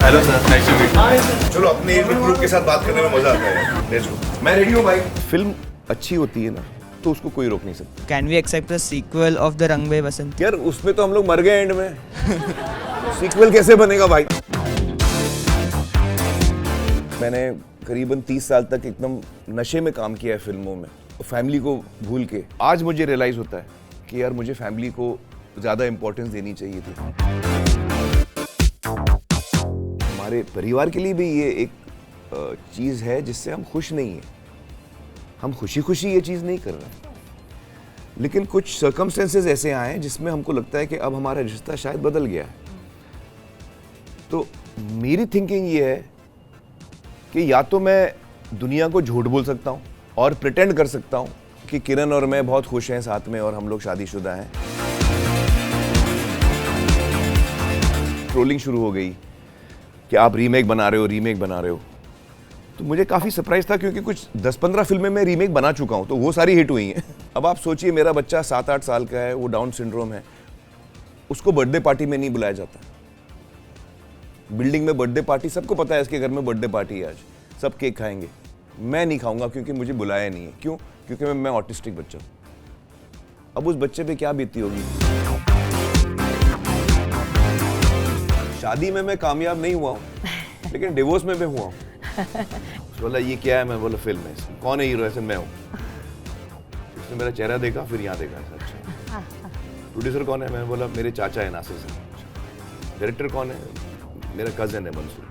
Hello sir, nice to meet. चलो अपने group के साथ बात करने में मजा आता है। Let's go. मैं रेडी हूँ भाई। फिल्म अच्छी होती है ना तो उसको कोई रोक नहीं सकता। Can we accept a sequel of The Rang Bhai Basant? यार उसमें तो हम लोग मर गए एंड में। सीक्वल कैसे बनेगा भाई? मैंने करीबन 30 साल तक एकदम नशे में काम किया है फिल्मों में, फैमिली को भूल के। आज मुझे रियलाइज होता है कि यार मुझे फैमिली को ज़्यादा इम्पोर्टेंस देनी चाहिए थी। हमारे परिवार के लिए भी ये एक चीज़ है जिससे हम खुश नहीं हैं। हम खुशी खुशी ये चीज़ नहीं कर रहे, लेकिन कुछ सर्कमस्टेंसेस ऐसे आए हैं जिसमें हमको लगता है कि अब हमारा रिश्ता शायद बदल गया है। तो मेरी थिंकिंग ये है कि या तो मैं दुनिया को झूठ बोल सकता हूँ और प्रिटेंड कर सकता हूँ कि किरण और मैं बहुत खुश हैं साथ में और हम लोग शादीशुदा हैं। ट्रोलिंग शुरू हो गई कि आप रीमेक बना रहे हो। तो मुझे काफ़ी सरप्राइज था क्योंकि कुछ 10-15 फिल्में मैं रीमेक बना चुका हूँ, तो वो सारी हिट हुई हैं। अब आप सोचिए मेरा बच्चा 7-8 साल का है, वो डाउन सिंड्रोम है, उसको बर्थडे पार्टी में नहीं बुलाया जाता। बिल्डिंग में बर्थडे पार्टी, सबको पता है इसके घर में बर्थडे पार्टी है आज, सब केक खाएंगे। मैं नहीं खाऊंगा क्योंकि मुझे बुलाया नहीं है। क्यों? क्योंकि मैं ऑटिस्टिक बच्चा हूँ। अब उस बच्चे पे क्या बीती होगी। शादी में मैं कामयाब नहीं हुआ हूँ, लेकिन डिवोर्स में मैं हुआ हूँ। बोला ये क्या है? मैं बोला फिल्म है। कौन है हीरो? ऐसे मैं हूँ। उसने मेरा चेहरा देखा, फिर यहाँ देखा। अच्छा, प्रोड्यूसर कौन है? मैं बोला मेरे चाचा है नासिर सर। डायरेक्टर कौन है? मेरा कजन है मंसूर।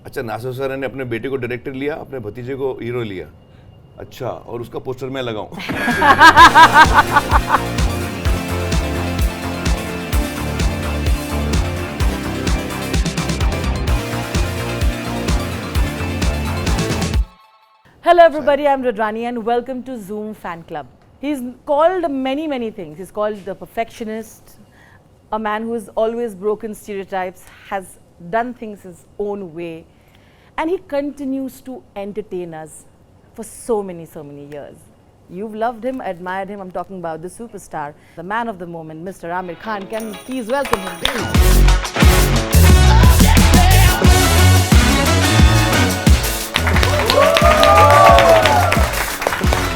अच्छा, नासिर सर ने अपने बेटे को डायरेक्टर लिया, अपने भतीजे को हीरो लिया। अच्छा, और उसका पोस्टर मैं लगाऊं? Hello everybody, I'm Rudrani and welcome to Zoom Fan Club. He's called many things. He's called the perfectionist, a man who has always broken stereotypes, has done things his own way, and he continues to entertain us for so many years. You've loved him, admired him. I'm talking about the superstar, the man of the moment, Mr. Aamir Khan. Can you please welcome him?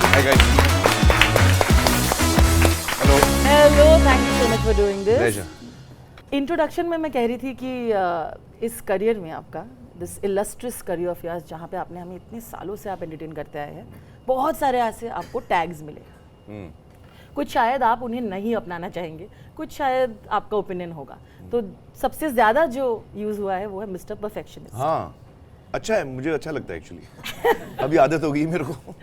Hi guys. Hello. Hello, thank you so much for doing this. Pleasure. Introduction में मैं कह रही थी कि इस career में आपका, this illustrious career of yours, जहाँ पे आपने हमें इतने सालों से आप एंटरटेन करते आए हैं, बहुत सारे ऐसे आपको टैग्स मिले। कुछ शायद आप उन्हें नहीं अपनाना चाहेंगे, कुछ शायद आपका ओपिनियन होगा। तो सबसे ज़्यादा जो यूज़ हुआ है वो है मिस्टर परफेक्शनिस्ट। हाँ, अच्छा है, मुझे अच्छा लगता है एक्चुअली। अभी आदत हो गई मेरे को।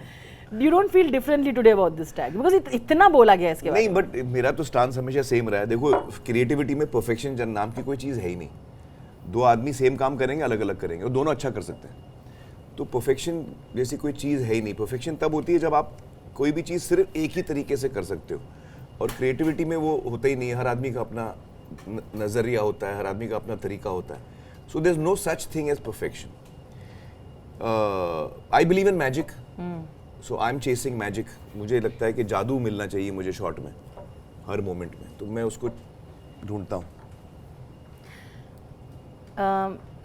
You don't feel differently today about this tag because इतना बोला गया इसके बारे में। नहीं, बट मेरा तो स्टांस हमेशा सेम रहा है। देखो, क्रिएटिविटी में परफेक्शन नाम की कोई चीज़ है ही नहीं। दो आदमी सेम काम करेंगे, अलग अलग करेंगे और दोनों अच्छा कर सकते हैं। तो परफेक्शन जैसी कोई चीज़ है ही नहीं। परफेक्शन तब होती है जब आप कोई भी चीज़ सिर्फ एक ही तरीके से कर सकते हो, और क्रिएटिविटी में वो होता ही नहीं है। हर आदमी का अपना नज़रिया होता है, हर आदमी का अपना तरीका होता है। So there is no such thing as perfection. I believe in magic, so I am chasing magic. मुझे लगता है कि जादू मिलना चाहिए मुझे शॉट में, हर मोमेंट में, तो मैं उसको ढूंढता हूँ।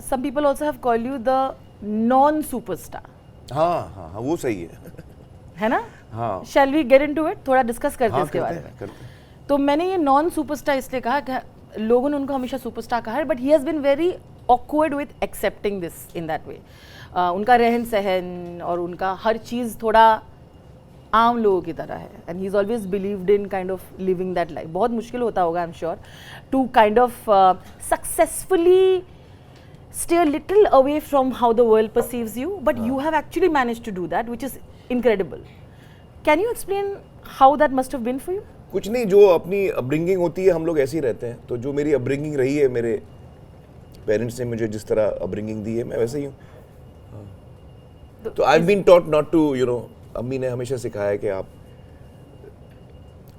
Some people also have called you the non-superstar. हाँ, वो सही है। है ना? हाँ। Shall we get into it? थोड़ा डिस्कस करते हैं हाँ, इसके बारे में। करते हैं। तो मैंने ये नॉन सुपरस्टार इसलिए कहा कि लोगों ने उनको हमेशा सुपरस्टार कहा है, but he has been very awkward with accepting this in that way. उनका रहन सहन और उनका हर चीज़ थोड़ा आम लोगों की तरह है, and he is always believed in kind of living that life. बहुत मुश्किल होता होगा, I am sure, to kind of successfully stay a little away from how the world perceives you, but you have actually managed to do that, which is incredible. Can you explain how that must have been for you? कुछ नहीं, जो अपनी upbringing होती है हम लोग ऐसे ही रहते हैं। तो जो मेरी अपब्रिंगिंग रही है, मेरे पेरेंट्स ने मुझे जिस तरह अपब्रिंगिंग दी है, मैं वैसे ही हूँ। तो I have been taught not to, you know, अम्मी ने हमेशा सिखाया है कि आप,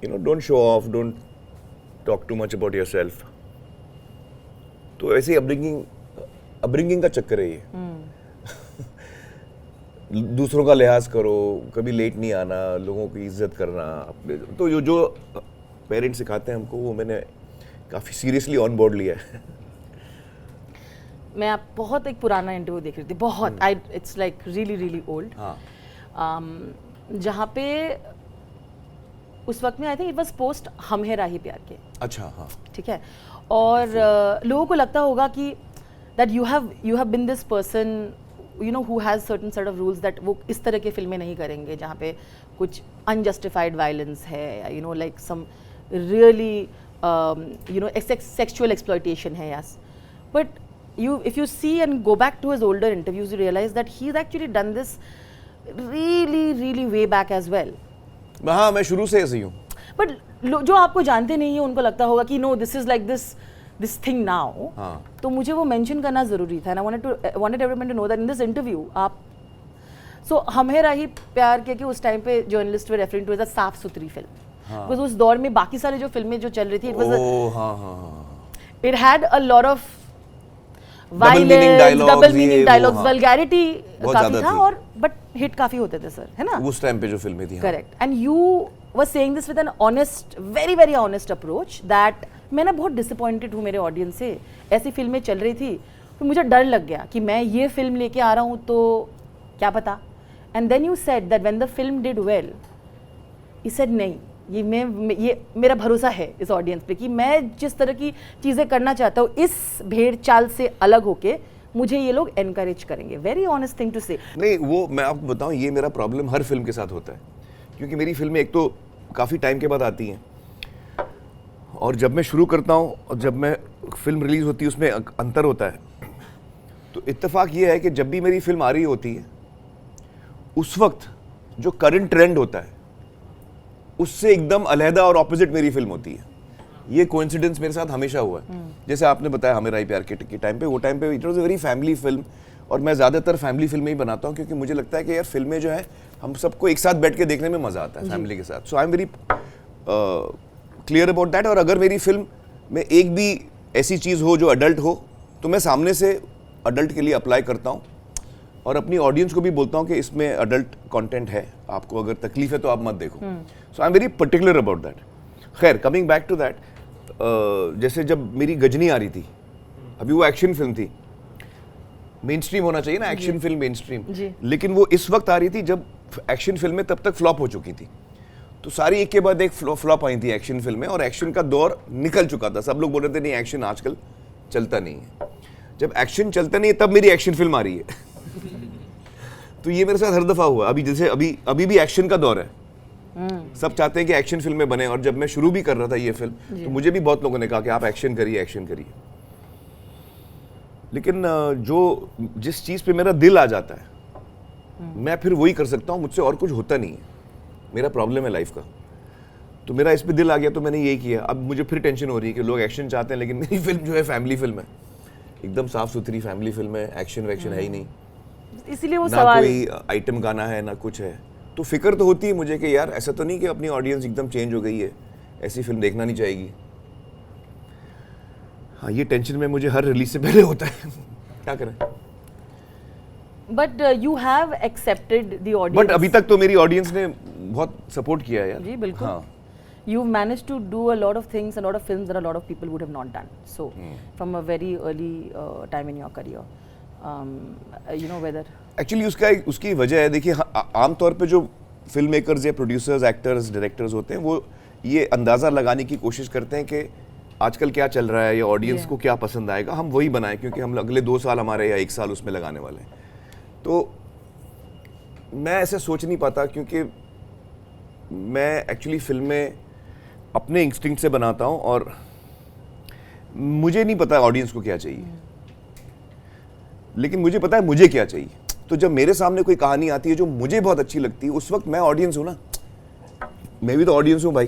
you know, don't show off, don't talk too much about yourself. तो ऐसे ही अपब्रिंगिंग का चक्कर है ये। दूसरों का लिहाज करो, कभी लेट नहीं आना, लोगों की इज्जत करना अपने। तो जो पेरेंट्स सिखाते हैं हमको, वो मैंने काफ़ी सीरियसली ऑन बोर्ड लिया है। मैं आप बहुत एक पुराना इंटरव्यू देख रही थी, बहुत it's like really really old, जहाँ पे उस वक्त में I think it was post हम है राही प्यार के। अच्छा, हाँ, ठीक है, और लोगों को लगता होगा कि that you have been this person you know who has certain set of rules, that वो इस तरह की फिल्में नहीं करेंगे जहाँ पे कुछ अनजस्टिफाइड वायलेंस है या you know like some really you know sexual exploitation है, yes, but if you see and go back to his older interviews, you realize that he's actually done this really way back as well. हाँ, मैं शुरू से ऐसे ही हूँ। But जो आपको जानते नहीं है उनको लगता होगा कि no, this is like this thing now. हाँ। तो मुझे वो mention करना जरूरी था, and I wanted everyone to know that in this interview आप हम है राही प्यार के उस टाइम पे journalist were referring to as a साफ सुथरी फिल्म, बिकॉज उस दौर में बाकी सारे जो फिल्में जो चल रही थी, it had a lot of violence, double meaning dialogues, vulgarity काफी था, और बट हिट काफी होते थे सर, है ना, उस टाइम पे जो फिल्में थी। Correct, and you were saying this with an honest, very honest approach that मैं ना बहुत डिसअपॉइंटेड हूँ मेरे ऑडियंस से, ऐसी फिल्में चल रही थी तो मुझे डर लग गया कि मैं ये फिल्म लेके आ रहा हूँ तो क्या पता, and then you said that when the film did well, he said नहीं, ये मेरा भरोसा है इस ऑडियंस पे कि मैं जिस तरह की चीज़ें करना चाहता हूँ इस भेड़ चाल से अलग होके मुझे ये लोग एनकरेज करेंगे। वेरी ऑनेस्ट थिंग टू से। नहीं, वो मैं आपको बताऊँ, ये मेरा प्रॉब्लम हर फिल्म के साथ होता है, क्योंकि मेरी फिल्में एक तो काफ़ी टाइम के बाद आती हैं, और जब मैं शुरू करता हूँ और जब मैं फिल्म रिलीज़ होती है उसमें अंतर होता है। तो इत्तेफाक ये है कि जब भी मेरी फिल्म आ रही होती है उस वक्त जो करंट ट्रेंड होता है उससे एकदम अलहदा और ऑपोजिट मेरी फिल्म होती है। ये कोइंसिडेंस मेरे साथ हमेशा हुआ है। जैसे आपने बताया हमें राही प्यार के टाइम पे, वो टाइम पे it was a very family film, और मैं ज़्यादातर फैमिली फिल्में ही बनाता हूँ क्योंकि मुझे लगता है कि यार फिल्में जो है हम सबको एक साथ बैठ के देखने में मज़ा आता है फैमिली के साथ। So I am very clear about that. और अगर मेरी फिल्म में एक भी ऐसी चीज़ हो जो अडल्ट हो तो मैं सामने से अडल्ट के लिए अप्लाई करता हूँ, और अपनी ऑडियंस को भी बोलता हूँ कि इसमें अडल्ट कंटेंट है, आपको अगर तकलीफ है तो आप मत देखो। So I am very particular about that. खैर, कमिंग बैक टू दैट, जैसे जब मेरी गजनी आ रही थी, अभी वो एक्शन फिल्म थी, मेन स्ट्रीम होना चाहिए ना, एक्शन फिल्म मेन स्ट्रीम, लेकिन वो इस वक्त आ रही थी जब एक्शन फिल्में तब तक फ्लॉप हो चुकी थी। तो सारी एक के बाद एक फ्लॉप आई थी एक्शन फिल्में, और एक्शन का दौर निकल चुका था। सब लोग बोल रहे थे नहीं एक्शन आजकल चलता नहीं है। जब एक्शन चलता नहीं है तब मेरी एक्शन फिल्म आ रही है। तो ये मेरे साथ हर दफा हुआ। अभी जैसे अभी भी एक्शन का दौर है, सब चाहते हैं कि एक्शन फिल्में बने, और जब मैं शुरू भी कर रहा था ये फिल्म तो मुझे भी बहुत लोगों ने कहा कि आप एक्शन करिए। लेकिन जो जिस चीज़ पे मेरा दिल आ जाता है मैं फिर वही कर सकता हूँ, मुझसे और कुछ होता नहीं है। मेरा प्रॉब्लम है लाइफ का, तो मेरा इस पे दिल आ गया तो मैंने यही किया। अब मुझे फिर टेंशन हो रही है कि लोग एक्शन चाहते हैं, लेकिन मेरी फिल्म जो है फैमिली फिल्म है, एकदम साफ सुथरी फैमिली फिल्म है, एक्शन वैक्शन है ही नहीं, इसीलिए वो ना सवाल, कोई आइटम गाना है ना कुछ है। तो फिक्र तो होती है मुझे कि यार ऐसा तो नहीं कि अपनी ऑडियंस एकदम चेंज हो गई है, ऐसी फिल्म देखना नहीं चाहेगी। हाँ, ये टेंशन में मुझे हर रिलीज से पहले होता है। क्या करें। But you have accepted the audience. But अभी तक तो मेरी ऑडियंस ने बहुत सपोर्ट किया है यार। जी बिल्कुल। हाँ। You've managed to do a lot of things, a lot of films that a lot of people would have not done. So, from a very early time in your career, you know whether. Actually उसकी वजह है, देखिए आमतौर पे जो film makers या producers, actors, directors होते हैं वो ये अंदाज़ा लगाने की कोशिश करते हैं कि आजकल क्या चल रहा है या ऑडियंस को क्या पसंद आएगा, हम वही बनाएं, क्योंकि हम अगले 2 साल हमारे या 1 साल उसमें लगाने वाले हैं। तो मैं ऐसे सोच नहीं पाता, क्योंकि मैं एक्चुअली फिल्में अपने इंस्टिंक्ट से बनाता हूँ, और मुझे नहीं पता ऑडियंस को क्या चाहिए, लेकिन मुझे पता है मुझे क्या चाहिए। तो जब मेरे सामने कोई कहानी आती है जो मुझे बहुत अच्छी लगती है, उस वक्त मैं ऑडियंस हूँ ना, मैं भी तो ऑडियंस हूँ भाई।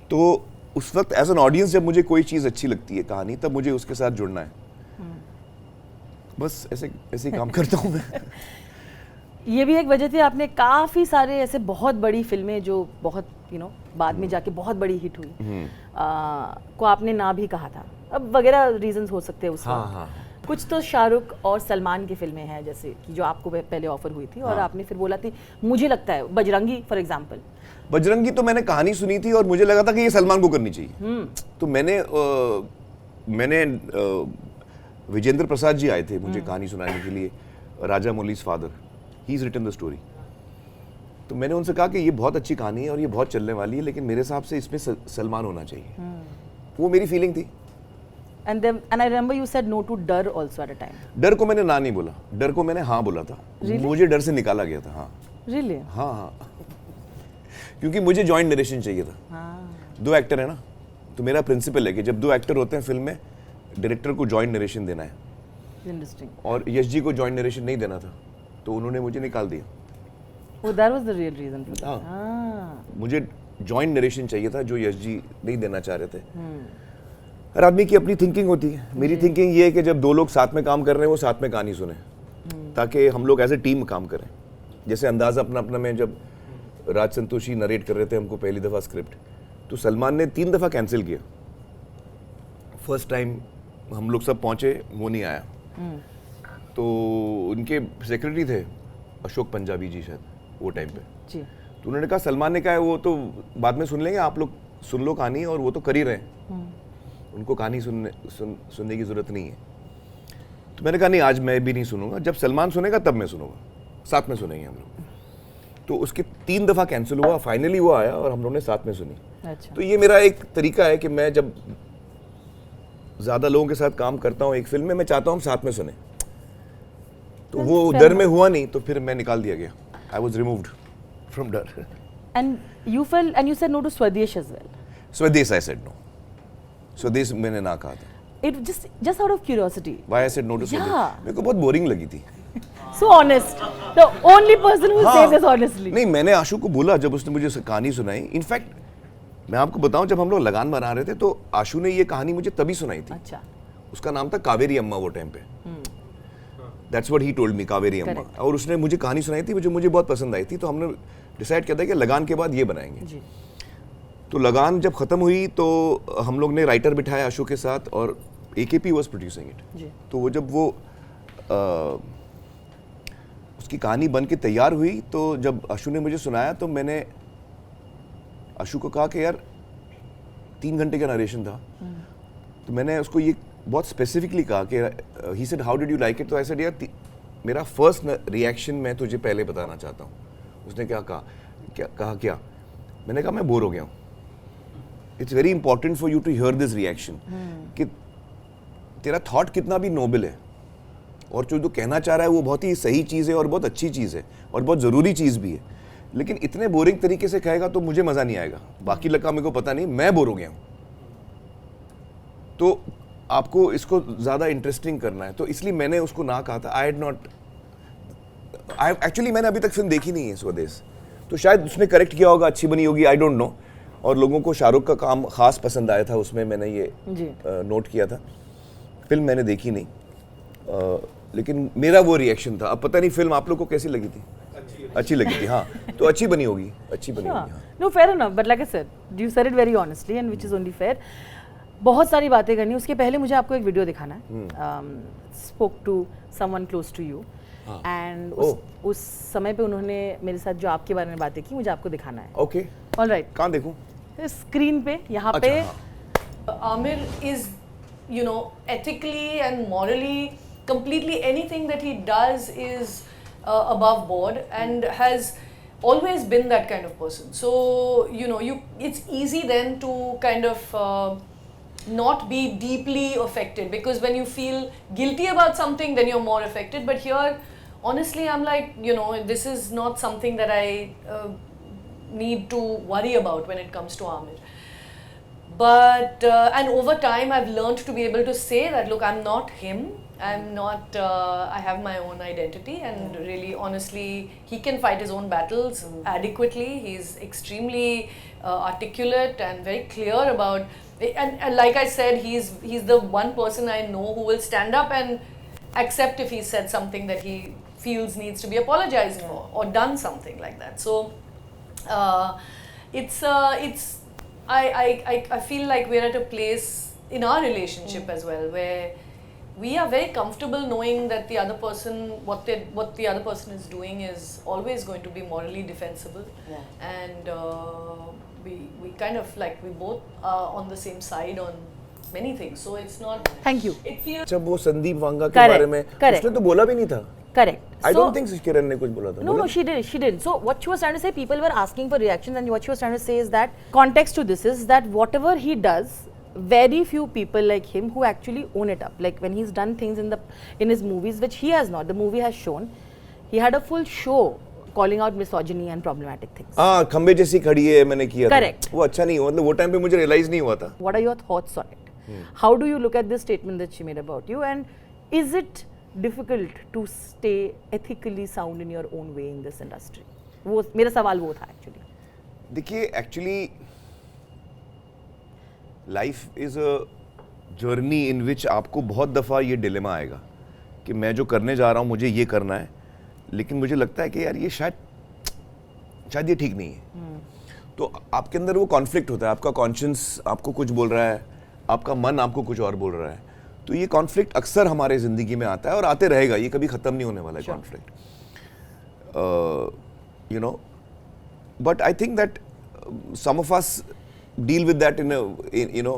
तो उस वक्त एज एन ऑडियंस जब मुझे कोई चीज़ अच्छी लगती है कहानी, तब मुझे उसके साथ जुड़ना है। बस ऐसे काम करता हूँ मैं। ये भी एक वजह थी, आपने काफ़ी सारे ऐसे बहुत बड़ी फिल्में जो बहुत बाद में जाके बहुत बड़ी हिट हुई को आपने ना भी कहा था। अब वगैरह रीजंस हो सकते हैं उसका। हाँ। कुछ तो शाहरुख और सलमान की फिल्में हैं, जैसे कि जो आपको पहले ऑफर हुई थी, और आपने फिर बोला थी, मुझे लगता है बजरंगी फॉर एग्जांपल। बजरंगी तो मैंने कहानी सुनी थी और मुझे लगा था कि ये सलमान को करनी चाहिए। तो मैंने विजेंद्र प्रसाद जी आए थे मुझे कहानी सुनाने के लिए, Rajamouli's father, he is written the story. तो मैंने उनसे कहा कि ये बहुत अच्छी कहानी है और ये बहुत चलने वाली है, लेकिन मेरे हिसाब से इसमें सलमान होना चाहिए। वो मेरी फीलिंग थी। And I remember you said no to डर also at a time. डर को मैंने ना नहीं बोला, डर को मैंने हाँ बोला था। मुझे डर से निकाला गया था। हाँ Really? हाँ हाँ क्योंकि मुझे जॉइंट नरेशन चाहिए था। 2 एक्टर है ना, तो मेरा प्रिंसिपल है कि जब 2 एक्टर होते हैं फिल्म में, डायरेक्टर को जॉइंट नरेशन देना है। Interesting. और यश जी को जॉइंट नरेशन नहीं देना था, तो उन्होंने मुझे निकाल दिया। Oh, that was the real reason for that. हाँ। मुझे जॉइंट नरेशन चाहिए था जो यश जी नहीं देना चाह रहे थे। हर आदमी की अपनी थिंकिंग होती है। मेरी थिंकिंग ये है कि जब 2 लोग साथ में काम कर रहे हैं वो साथ में कहानी सुने, ताकि हम लोग एज ए टीम काम करें। जैसे अंदाज़ा अपना अपना में जब राज संतोषी नरेट कर रहे थे हमको पहली दफ़ा स्क्रिप्ट, तो सलमान ने 3 दफ़ा कैंसिल किया। फर्स्ट टाइम हम लोग सब पहुँचे, वो नहीं आया। तो उनके सेक्रेटरी थे अशोक पंजाबी जी शायद वो टाइम पे, जी। तो उन्होंने कहा सलमान ने कहा वो तो बाद में सुन लेंगे, आप लोग सुन लो कहानी, और वो तो कर ही रहे हैं, उनको कहानी सुनने की ज़रूरत नहीं है। तो मैंने कहा नहीं, आज मैं भी नहीं सुनूंगा, जब सलमान सुनेगा तब मैं सुनूंगा, साथ में सुनेंगे हम लोग। तो उसके 3 दफ़ा कैंसिल हुआ, फाइनली वो आया और हम लोगों ने साथ में सुनी। अच्छा। तो ये मेरा एक तरीका है कि मैं जब ज़्यादा लोगों के साथ काम करता हूँ एक फिल्म में, मैं चाहता हूँ हम साथ में सुने। तो वो डर में हुआ नहीं, तो फिर मैं निकाल दिया गया। आई वॉज रिमूव्ड फ्रॉम डर। And you felt, and you said no to Swadesh as well. स्वदेश आई सेड नो, स्वदेश मैंने ना कहा था। It just out of curiosity. Why I said no to स्वदेश? Yeah. मेरे को बहुत बोरिंग लगी थी। So honest. The only person who says this honestly. नहीं, मैंने आशु को बोला जब उसने मुझे कहानी सुनाई। इनफैक्ट मैं आपको बताऊं, जब हम लोग लगान बना रहे थे तो आशु ने ये कहानी मुझे तभी सुनाई थी। अच्छा। उसका नाम था कावेरी अम्मा वो टाइम पे। That's what he told me, Kaveri अम्मा। और उसने मुझे कहानी सुनाई थी जो मुझे बहुत पसंद आई थी, तो हमने डिसाइड किया था कि लगान के बाद ये बनाएंगे। जी। तो लगान जब खत्म हुई तो हम लोग ने राइटर बिठाया आशु के साथ, और AKP वाज प्रोड्यूसिंग इट। तो वो जब वो उसकी कहानी बन के तैयार हुई, तो जब आशु ने मुझे सुनाया तो मैंने आशु को कहा कि यार 3 घंटे का नरेशन था। तो मैंने उसको ये बहुत स्पेसिफिकली कहा कि he said how did you like it. तो आई सेड यार मेरा फर्स्ट रिएक्शन मैं तुझे पहले बताना चाहता हूँ। उसने क्या कहा, क्या? मैंने कहा मैं बोर हो गया हूँ। It's very important for you to hear this reaction, कि तेरा थॉट कितना भी नोबल है और जो कहना चाह रहा है वो बहुत ही सही चीज़ है और बहुत अच्छी चीज़ है और बहुत ज़रूरी चीज़ भी है, लेकिन इतने बोरिंग तरीके से कहेगा तो मुझे मज़ा नहीं आएगा। बाकी लगा मेरे को पता नहीं, मैं बोर हो गया हूँ। तो आपको इसको ज़्यादा इंटरेस्टिंग करना है, तो इसलिए मैंने उसको ना कहा था। एक्चुअली मैंने अभी तक फिल्म देखी नहीं है स्वदेश, तो शायद उसने करेक्ट किया होगा, अच्छी बनी होगी, आई डोंट नो। और लोगों को शाहरुख का काम खास पसंद आया था उसमें, मैंने ये नोट किया था। फिल्म मैंने देखी नहीं, लेकिन मेरा वो रिएक्शन था। अब पता नहीं फिल्म आप लोग को कैसी लगी थी? अच्छी लगी थी, हाँ। तो अच्छी बनी होगी, अच्छी बनी होगी। No, fair enough, but like I said, you said it very honestly and which is only fair. बहुत सारी बातें करनी, उसके पहले मुझे आपको एक वीडियो दिखाना है। Spoke to someone close to you, and उस समय पे उन्होंने मेरे साथ जो आपके बारे में बातें की, मुझे आपको दिखाना है। Okay, All right. कहाँ देखूं? स्क्रीन पे, यहाँ पे। Amir is, you know, ethically and morally, completely anything that he does is above board and has always been that kind of person. So, you know, it's easy then to kind of not be deeply affected, because when you feel guilty about something, then you're more affected. But here, honestly, I'm like, you know, this is not something that I need to worry about when it comes to Amir. But and over time I've learned to be able to say that, look, I'm not him, I'm not, I have my own identity, and really honestly he can fight his own battles adequately. He's extremely articulate and very clear about, and like I said, he's the one person I know who will stand up and accept if he said something that he feels needs to be apologized for or done something like that. So I feel like we're at a place in our relationship as well where we are very comfortable knowing that the other person, what the other person is doing is always going to be morally defensible, and we kind of like, we both are on the same side on many things. So it's not. Thank you. It feels. अच्छा वो संदीप वांगा के Correct, बारे में correct. उसने तो बोला भी नहीं था. Correct. I So- don't think किरण ने कुछ बोला था. No, बोला no, she didn't. She didn't. So what she was trying to say, people were asking for reactions, and what she was trying to say is that context to this is that whatever he does, very few people like him who actually own it up. Like when he's done things in his movies, which he has not. The movie has shown. He had a full show calling out misogyny and problematic things. हाँ खंबे जैसी खड़ी है मैंने किया था. Correct. वो अच्छा नहीं हुआ. मतलब वो टाइम पे मुझे रियलाइज नहीं हुआ था. What are your thoughts on it? How do you look at this statement that she made about you, and is it difficult to stay ethically sound in your own way in this industry? वो मेरा सवाल वो था actually. देखिए actually life is a journey in which आपको बहुत दफ़ा ये डिलेमा आएगा कि मैं जो करने जा रहा हूँ मुझे ये करना है, लेकिन मुझे लगता है कि यार ये शायद ये ठीक नहीं है. तो आपके अंदर वो कॉन्फ्लिक्ट होता है. आपका कॉन्शियंस आपको कुछ बोल रहा है, आपका मन आपको कुछ और बोल रहा है. तो ये कॉन्फ्लिक्ट अक्सर हमारे ज़िंदगी में आता है और आते रहेगा. ये कभी ख़त्म नहीं होने वाला है conflict. You know, but I think that some of us deal with that in you know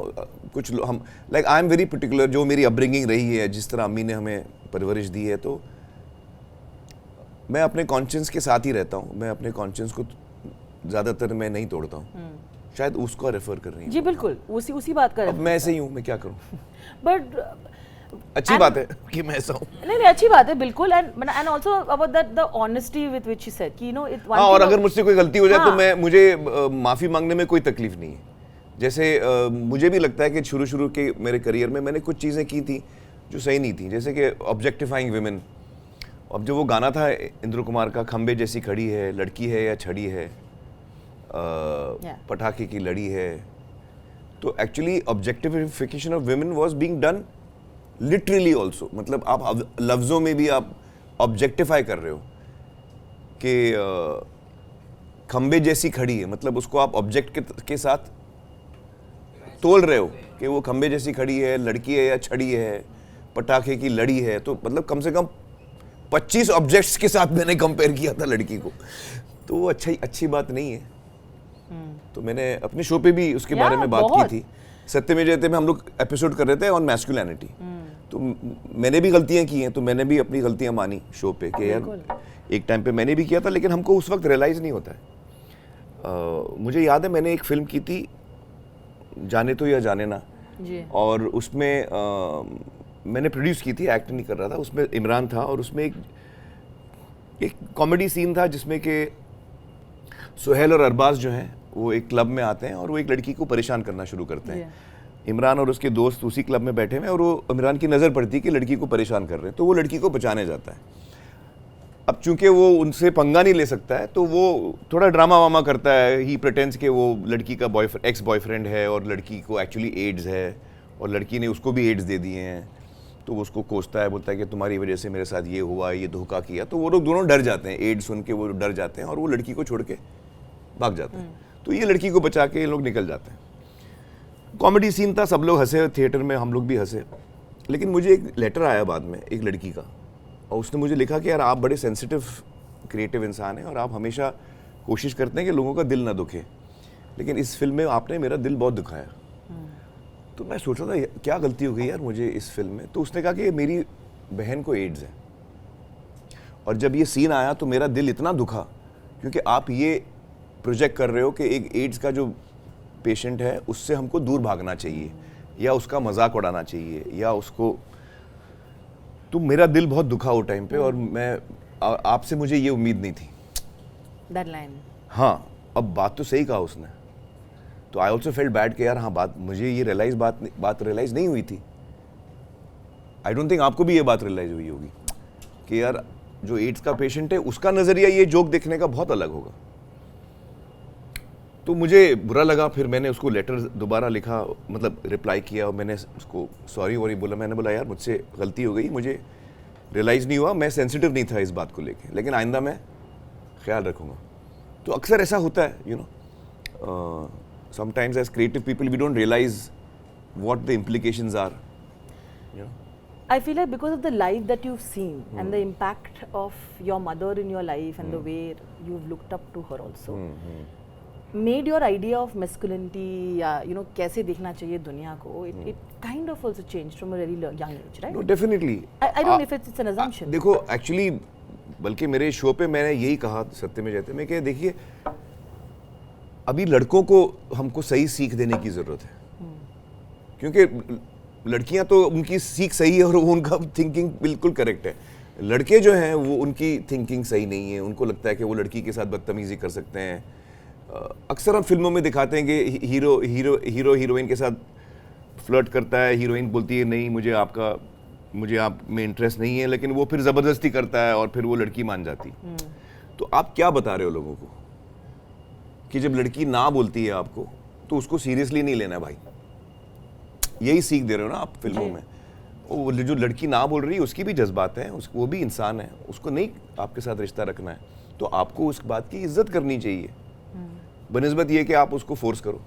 कुछ हम like I am very particular. जो मेरी अपब्रिंगिंग रही है, जिस तरह अम्मी ने हमें परवरिश दी है, तो मैं अपने कॉन्शियंस के साथ ही रहता हूँ. मैं अपने कॉन्शियंस को ज़्यादातर मैं नहीं तोड़ता हूँ. शायद उसको रेफर कर रही हैं. जी बिल्कुल, उसी बात कर अब रहे मैं ऐसे ही हूँ, मैं क्या करूँ. बट अच्छी बात है कि मैं ऐसा हूँ. नहीं अच्छी बात है बिल्कुल. And also about that the honesty with which she said कि यू नो इट वन. हाँ, और अगर मुझसे कोई गलती हो जाए तो हाँ. मुझे माफ़ी मांगने में कोई तकलीफ नहीं है. जैसे मुझे भी लगता है कि शुरू के मेरे करियर में मैंने कुछ चीज़ें की थी जो सही नहीं थी, जैसे कि ऑब्जेक्टिफाइंग विमेन. अब जो वो गाना था इंद्र कुमार का, खंबे जैसी खड़ी है, लड़की है या छड़ी है, पटाखे की लड़ी है. तो actually objectification of women was being done literally also. मतलब आप लफ्ज़ों में भी आप ऑब्जेक्टिफाई कर रहे हो कि खंबे जैसी खड़ी है. मतलब उसको आप ऑब्जेक्ट के साथ तोल रहे हो कि वो खंबे जैसी खड़ी है, लड़की है या छड़ी है, पटाखे की लड़ी है. तो मतलब कम से कम 25 ऑब्जेक्ट्स के साथ मैंने कंपेयर किया था लड़की को. तो वो अच्छी बात नहीं है. तो मैंने अपने शो पे भी उसके बारे में बात की थी. सत्यमेव जयते में हम लोग एपिसोड कर रहे थे ऑन मैस्कुलिनिटी. तो मैंने भी गलतियां की हैं, तो मैंने भी अपनी गलतियां मानी शो पे कि यार एक टाइम पे मैंने भी किया था, लेकिन हमको उस वक्त रियलाइज़ नहीं होता है. मुझे याद है मैंने एक फिल्म की थी, जाने तो या जाने ना जी. और उसमें मैंने प्रोड्यूस की थी, एक्ट नहीं कर रहा था. उसमें इमरान था और उसमें एक कॉमेडी सीन था जिसमें कि सुहेल और अरबाज जो हैं वो एक क्लब में आते हैं और वो एक लड़की को परेशान करना शुरू करते हैं. इमरान और उसके दोस्त उसी क्लब में बैठे हुए हैं और वो इमरान की नज़र पड़ती है कि लड़की को परेशान कर रहे हैं. तो वो लड़की को बचाने जाता है. अब चूंकि वो उनसे पंगा नहीं ले सकता है तो वो थोड़ा ड्रामा वामा करता है. ही प्रिटेंड्स कि वो लड़की का एक्स बॉयफ्रेंड है और लड़की को एक्चुअली एड्स है और लड़की ने उसको भी एड्स दे दिए हैं. तो वो उसको कोसता है, बोलता है कि तुम्हारी वजह से मेरे साथ ये हुआ, ये धोखा किया. तो वो लोग दोनों डर जाते हैं, एड्स सुन के वो डर जाते हैं और वो लड़की को छोड़ के भाग जाते हैं. तो ये लड़की को बचा के ये लोग निकल जाते हैं. कॉमेडी सीन था, सब लोग हंसे, थिएटर में हम लोग भी हंसे. लेकिन मुझे एक लेटर आया बाद में एक लड़की का, और उसने मुझे लिखा कि यार आप बड़े सेंसिटिव क्रिएटिव इंसान हैं और आप हमेशा कोशिश करते हैं कि लोगों का दिल ना दुखे, लेकिन इस फिल्म में आपने मेरा दिल बहुत दुखाया. तो मैं सोच रहा था क्या गलती हो गई यार मुझे इस फिल्म में. तो उसने कहा कि मेरी बहन को एड्स है और जब ये सीन आया तो मेरा दिल इतना दुखा, क्योंकि आप ये प्रोजेक्ट कर रहे हो कि एक एड्स का जो पेशेंट है उससे हमको दूर भागना चाहिए या उसका मजाक उड़ाना चाहिए या उसको. तो मेरा दिल बहुत दुखा वो टाइम पे और मैं आपसे मुझे ये उम्मीद नहीं थी. That line. हाँ, अब बात तो सही कहा उसने. तो आई ऑल्सो फेल्ट बैड कि यार हाँ बात मुझे ये बात रियलाइज़ नहीं हुई थी. आई डोंट थिंक आपको भी ये बात रियलाइज़ हुई होगी कि यार जो एड्स का पेशेंट है उसका नज़रिया ये जोक देखने का बहुत अलग होगा. तो मुझे बुरा लगा. फिर मैंने उसको लेटर दोबारा लिखा, मतलब रिप्लाई किया और मैंने उसको सॉरी वॉरी बोला. मैंने बोला यार मुझसे गलती हो गई, मुझे रियलाइज़ नहीं हुआ, मैं सेंसिटिव नहीं था इस बात को लेके, लेकिन आइंदा मैं ख्याल रखूँगा. तो अक्सर ऐसा होता है, you know, sometimes as creative people we don't realize what the implications are, you know. I feel like because of the life that you've seen and the impact of your mother in your life and the way you've looked up to her also, made your idea of masculinity या कैसे देखना चाहिए दुनिया को, it kind of also changed from a very young age, right? No, definitely. I don't know if it's an assumption. देखो actually बल्कि मेरे show पे मैंने यही कहा सत्य में जयते में कि देखिए अभी लड़कों को हमको सही सीख देने की ज़रूरत है, क्योंकि लड़कियां तो उनकी सीख सही है और उनका थिंकिंग बिल्कुल करेक्ट है। लड़के जो हैं वो उनकी थिंकिंग सही नहीं है, उनको लगता है कि वो लड़की के साथ बदतमीज़ी कर सकते हैं। अक्सर हम फिल्मों में दिखाते हैं कि हीरो हीरोइन के साथ फ्लर्ट करता है, हीरोइन बोलती है नहीं मुझे आप में इंटरेस्ट नहीं है, लेकिन वो फिर ज़बरदस्ती करता है और फिर वो लड़की मान जाती। तो आप क्या बता रहे हो लोगों को कि जब लड़की ना बोलती है आपको तो उसको सीरियसली नहीं लेना है भाई, यही सीख दे रहे हो ना आप फिल्मों में। वो जो लड़की ना बोल रही है उसकी भी जज्बात हैं, वो भी इंसान है, उसको नहीं आपके साथ रिश्ता रखना है, तो आपको उस बात की इज्जत करनी चाहिए बनिस्बत ये कि आप उसको फोर्स करो।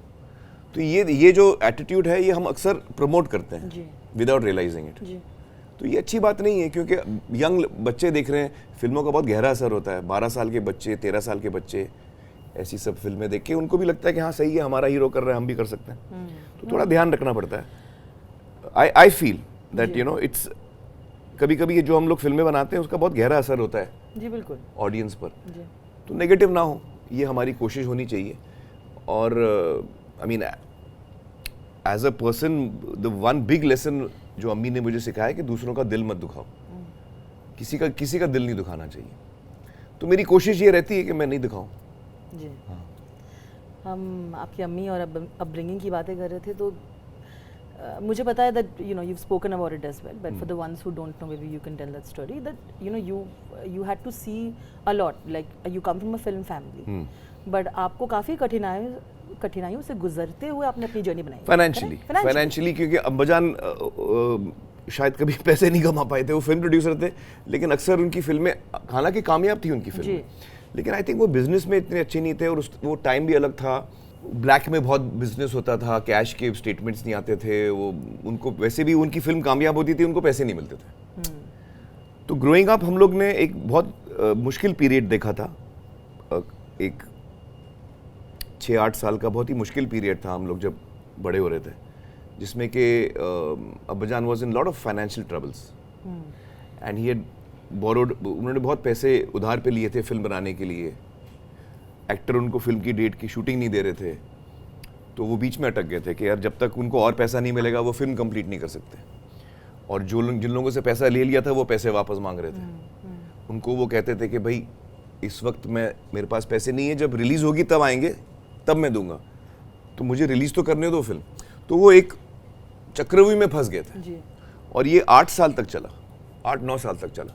तो ये जो एटीट्यूड है ये हम अक्सर प्रमोट करते हैं विदाउट रियलाइजिंग इट। तो ये अच्छी बात नहीं है, क्योंकि यंग बच्चे देख रहे हैं, फिल्मों का बहुत गहरा असर होता है। 12 साल के बच्चे, 13 साल के बच्चे ऐसी सब फिल्में देख के उनको भी लगता है कि हाँ सही है, हमारा हीरो कर रहा है, हम भी कर सकते हैं। तो थोड़ा ध्यान रखना पड़ता है। आई फील दैट इट्स कभी कभी जो हम लोग फिल्में बनाते हैं उसका बहुत गहरा असर होता है जी बिल्कुल ऑडियंस पर। तो नेगेटिव ना हो, ये हमारी कोशिश होनी चाहिए। और I mean as a person the one big lesson जो अम्मी ने मुझे सिखाया है कि दूसरों का दिल मत दुखाओ, किसी का दिल नहीं दुखाना चाहिए। तो मेरी कोशिश ये रहती है कि मैं नहीं दुखाऊं। जी हम आपकी अम्मी और अपब्रिंगिंग की बातें कर रहे थे, तो मुझे पता है that you've spoken about it as well, but for the ones who don't know, maybe you can tell that story that you had to see a lot, like you come from a film family, but आपको काफ़ी कठिनाइयों से गुजरते हुए आपने अपनी journey बनाई financially, क्योंकि अब्बाजान शायद कभी पैसे नहीं कमा पाए थे, वो फिल्म प्रोड्यूसर थे, लेकिन अक्सर उनकी फिल्में हालांकि कामयाब थी उनकी फिल्म, लेकिन आई थिंक वो बिजनेस में इतने अच्छे नहीं थे और वो टाइम भी अलग था। ब्लैक में बहुत बिजनेस होता था, कैश के स्टेटमेंट्स नहीं आते थे, वो उनको वैसे भी उनकी फिल्म कामयाब होती थी, उनको पैसे नहीं मिलते थे। तो ग्रोइंग अप हम लोग ने एक बहुत मुश्किल पीरियड देखा था, एक 6-8 साल का बहुत ही मुश्किल पीरियड था हम लोग जब बड़े हो रहे थे, जिसमें कि अब्बाजान was in lot of financial troubles and he had borrowed, उन्होंने बहुत पैसे उधार पे लिए थे फिल्म बनाने के लिए। एक्टर उनको फिल्म की डेट की शूटिंग नहीं दे रहे थे, तो वो बीच में अटक गए थे कि यार जब तक उनको और पैसा नहीं मिलेगा वो फिल्म कंप्लीट नहीं कर सकते। और जिन लोगों से पैसा ले लिया था वो पैसे वापस मांग रहे थे। उनको वो कहते थे कि भाई इस वक्त मेरे पास पैसे नहीं है, जब रिलीज़ होगी तब आएंगे, तब मैं दूंगा, तो मुझे रिलीज़ तो करने दो फिल्म। तो वो एक चक्रव्यूह में फंस गए थे और ये 8 साल तक चला, 8-9 साल तक चला।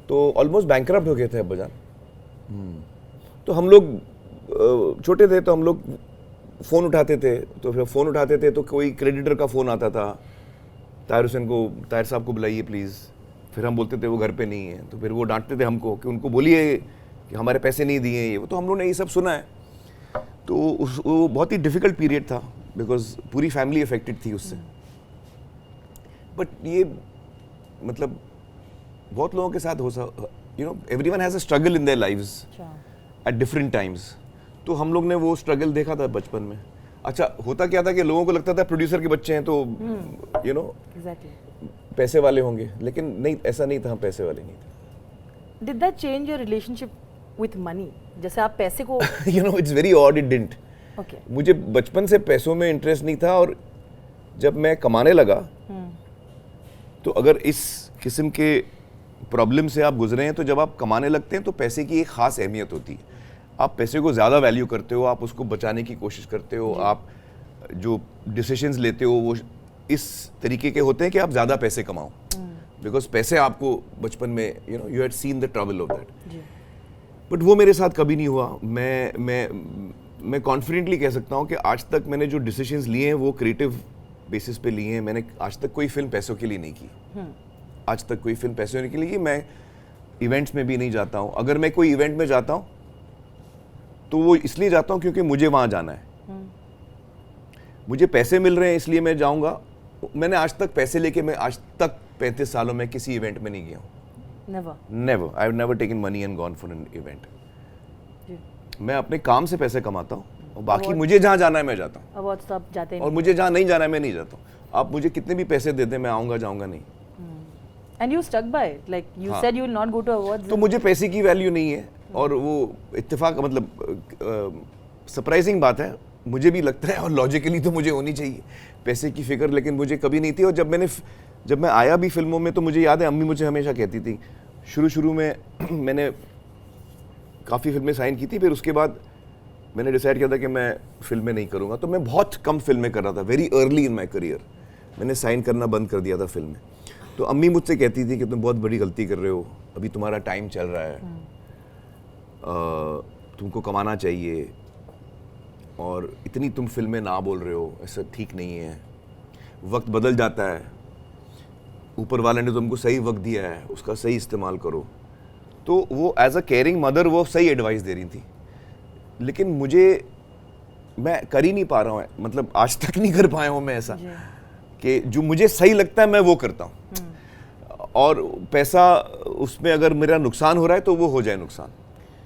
तो ऑलमोस्ट बैंकरप्ट हो गए थे अब्बाजान। तो हम लोग छोटे थे तो हम लोग फ़ोन उठाते थे, तो फिर फ़ोन उठाते थे तो कोई क्रेडिटर का फ़ोन आता था, ताहिर साहब को बुलाइए प्लीज़। फिर हम बोलते थे वो घर पे नहीं है, तो फिर वो डांटते थे हमको कि उनको बोलिए कि हमारे पैसे नहीं दिए ये वो। तो हम लोगों ने ये सब सुना है। तो वो बहुत ही डिफ़िकल्ट पीरियड था, बिकॉज पूरी फैमिली अफेक्टेड थी उससे। बट ये मतलब बहुत लोगों के साथ everyone has a struggle in their lives at different times. तो हम लोग ने वो स्ट्रगल देखा था बचपन में। अच्छा होता क्या था कि लोगों को लगता था प्रोड्यूसर के बच्चे हैं तो पैसे वाले होंगे, लेकिन नहीं, ऐसा नहीं था, हम पैसे वाले नहीं थे। Did that change your relationship with money? जैसे आप पैसे को it's very odd, it didn't. Okay. मुझे बचपन से पैसों में इंटरेस्ट नहीं था, और जब मैं कमाने लगा तो अगर इस किस्म के प्रॉब्लम से आप गुजरे हैं, तो जब आप कमाने लगते हैं तो पैसे की एक ख़ास अहमियत होती है। आप पैसे को ज़्यादा वैल्यू करते हो, आप उसको बचाने की कोशिश करते हो, आप जो डिसीजंस लेते हो वो इस तरीके के होते हैं कि आप ज़्यादा पैसे कमाओ, बिकॉज पैसे आपको बचपन में you had seen the trouble of that. But वो मेरे साथ कभी नहीं हुआ। मैं कॉन्फिडेंटली कह सकता हूँ कि आज तक मैंने जो डिसीजंस लिए हैं वो क्रिएटिव बेसिस पे लिए हैं। मैंने आज तक कोई फिल्म पैसों के लिए नहीं की, आज तक कोई फिल्म पैसों के लिए। मैं इवेंट्स में भी नहीं जाता हूँ। अगर मैं कोई इवेंट में जाता हूँ तो वो इसलिए जाता हूँ क्योंकि मुझे वहाँ जाना है, मुझे पैसे मिल रहे हैं इसलिए मैं जाऊँगा। मैंने आज तक पैसे लेके, मैं आज तक 35 सालों में किसी इवेंट में नहीं गया हूँ। Never. Never. I have never taken money and gone for an event. मैं अपने काम से पैसे कमाता हूँ और बाकी मुझे जहाँ जाना है मैं जाता हूँ, अवार्ड्स तो आप जाते ही और मुझे जहाँ नहीं जाना है मैं नहीं जाता हूँ। आप मुझे कितने भी पैसे दे दें, मैं आऊँगा जाऊँगा नहीं। And you stuck by it, like you said you will not go to awards. तो मुझे पैसे की वैल्यू नहीं है, और वो इत्तेफाक मतलब सरप्राइजिंग बात है, मुझे भी लगता है और लॉजिकली तो मुझे होनी चाहिए पैसे की फिक्र, लेकिन मुझे कभी नहीं थी। और जब मैं आया भी फिल्मों में तो मुझे याद है अम्मी मुझे हमेशा कहती थी, शुरू में मैंने काफ़ी फिल्में साइन की थी, फिर उसके बाद मैंने डिसाइड किया था कि मैं फिल्में नहीं करूँगा, तो मैं बहुत कम फिल्में कर रहा था। Very early in my career मैंने साइन करना बंद कर दिया था फिल्में। तो अम्मी मुझसे कहती थी कि तुम बहुत बड़ी गलती कर रहे हो, अभी तुम्हारा टाइम चल रहा है, तुमको कमाना चाहिए, और इतनी तुम फिल्में ना बोल रहे हो, ऐसा ठीक नहीं है, वक्त बदल जाता है, ऊपर वाले ने तुमको सही वक्त दिया है, उसका सही इस्तेमाल करो। तो वो एज अ केयरिंग मदर वो सही एडवाइस दे रही थी, लेकिन मैं कर ही नहीं पा रहा हूँ, मतलब आज तक नहीं कर पाया हूँ मैं ऐसा कि जो मुझे सही लगता है मैं वो करता हूँ, और पैसा उसमें अगर मेरा नुकसान हो रहा है तो वो हो जाए नुकसान।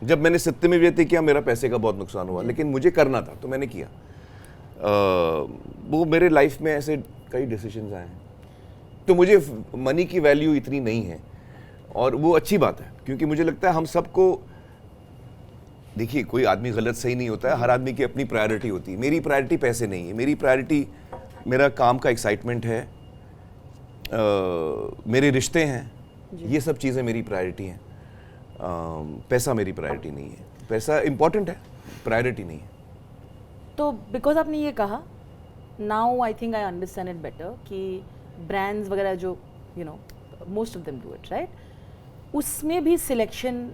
जब मैंने सत्य में व्यतीत किया मेरा पैसे का बहुत नुकसान हुआ, लेकिन मुझे करना था तो मैंने किया। वो मेरे लाइफ में ऐसे कई डिसीजंस आए हैं, तो मुझे मनी की वैल्यू इतनी नहीं है, और वो अच्छी बात है, क्योंकि मुझे लगता है हम सबको, देखिए कोई आदमी गलत सही नहीं होता है, हर आदमी की अपनी प्रायोरिटी होती है। मेरी प्रायोरिटी पैसे नहीं है, मेरी प्रायोरिटी मेरा काम का एक्साइटमेंट है, मेरे रिश्ते हैं, ये सब चीज़ें मेरी प्रायोरिटी हैं। पैसा मेरी प्रायोरिटी नहीं है, पैसा इंपॉर्टेंट है, प्रायोरिटी नहीं है। तो बिकॉज आपने ये कहा, now I think I understand it better कि ब्रांड्स वगैरह जो you know most of them do it right, उसमें भी सिलेक्शन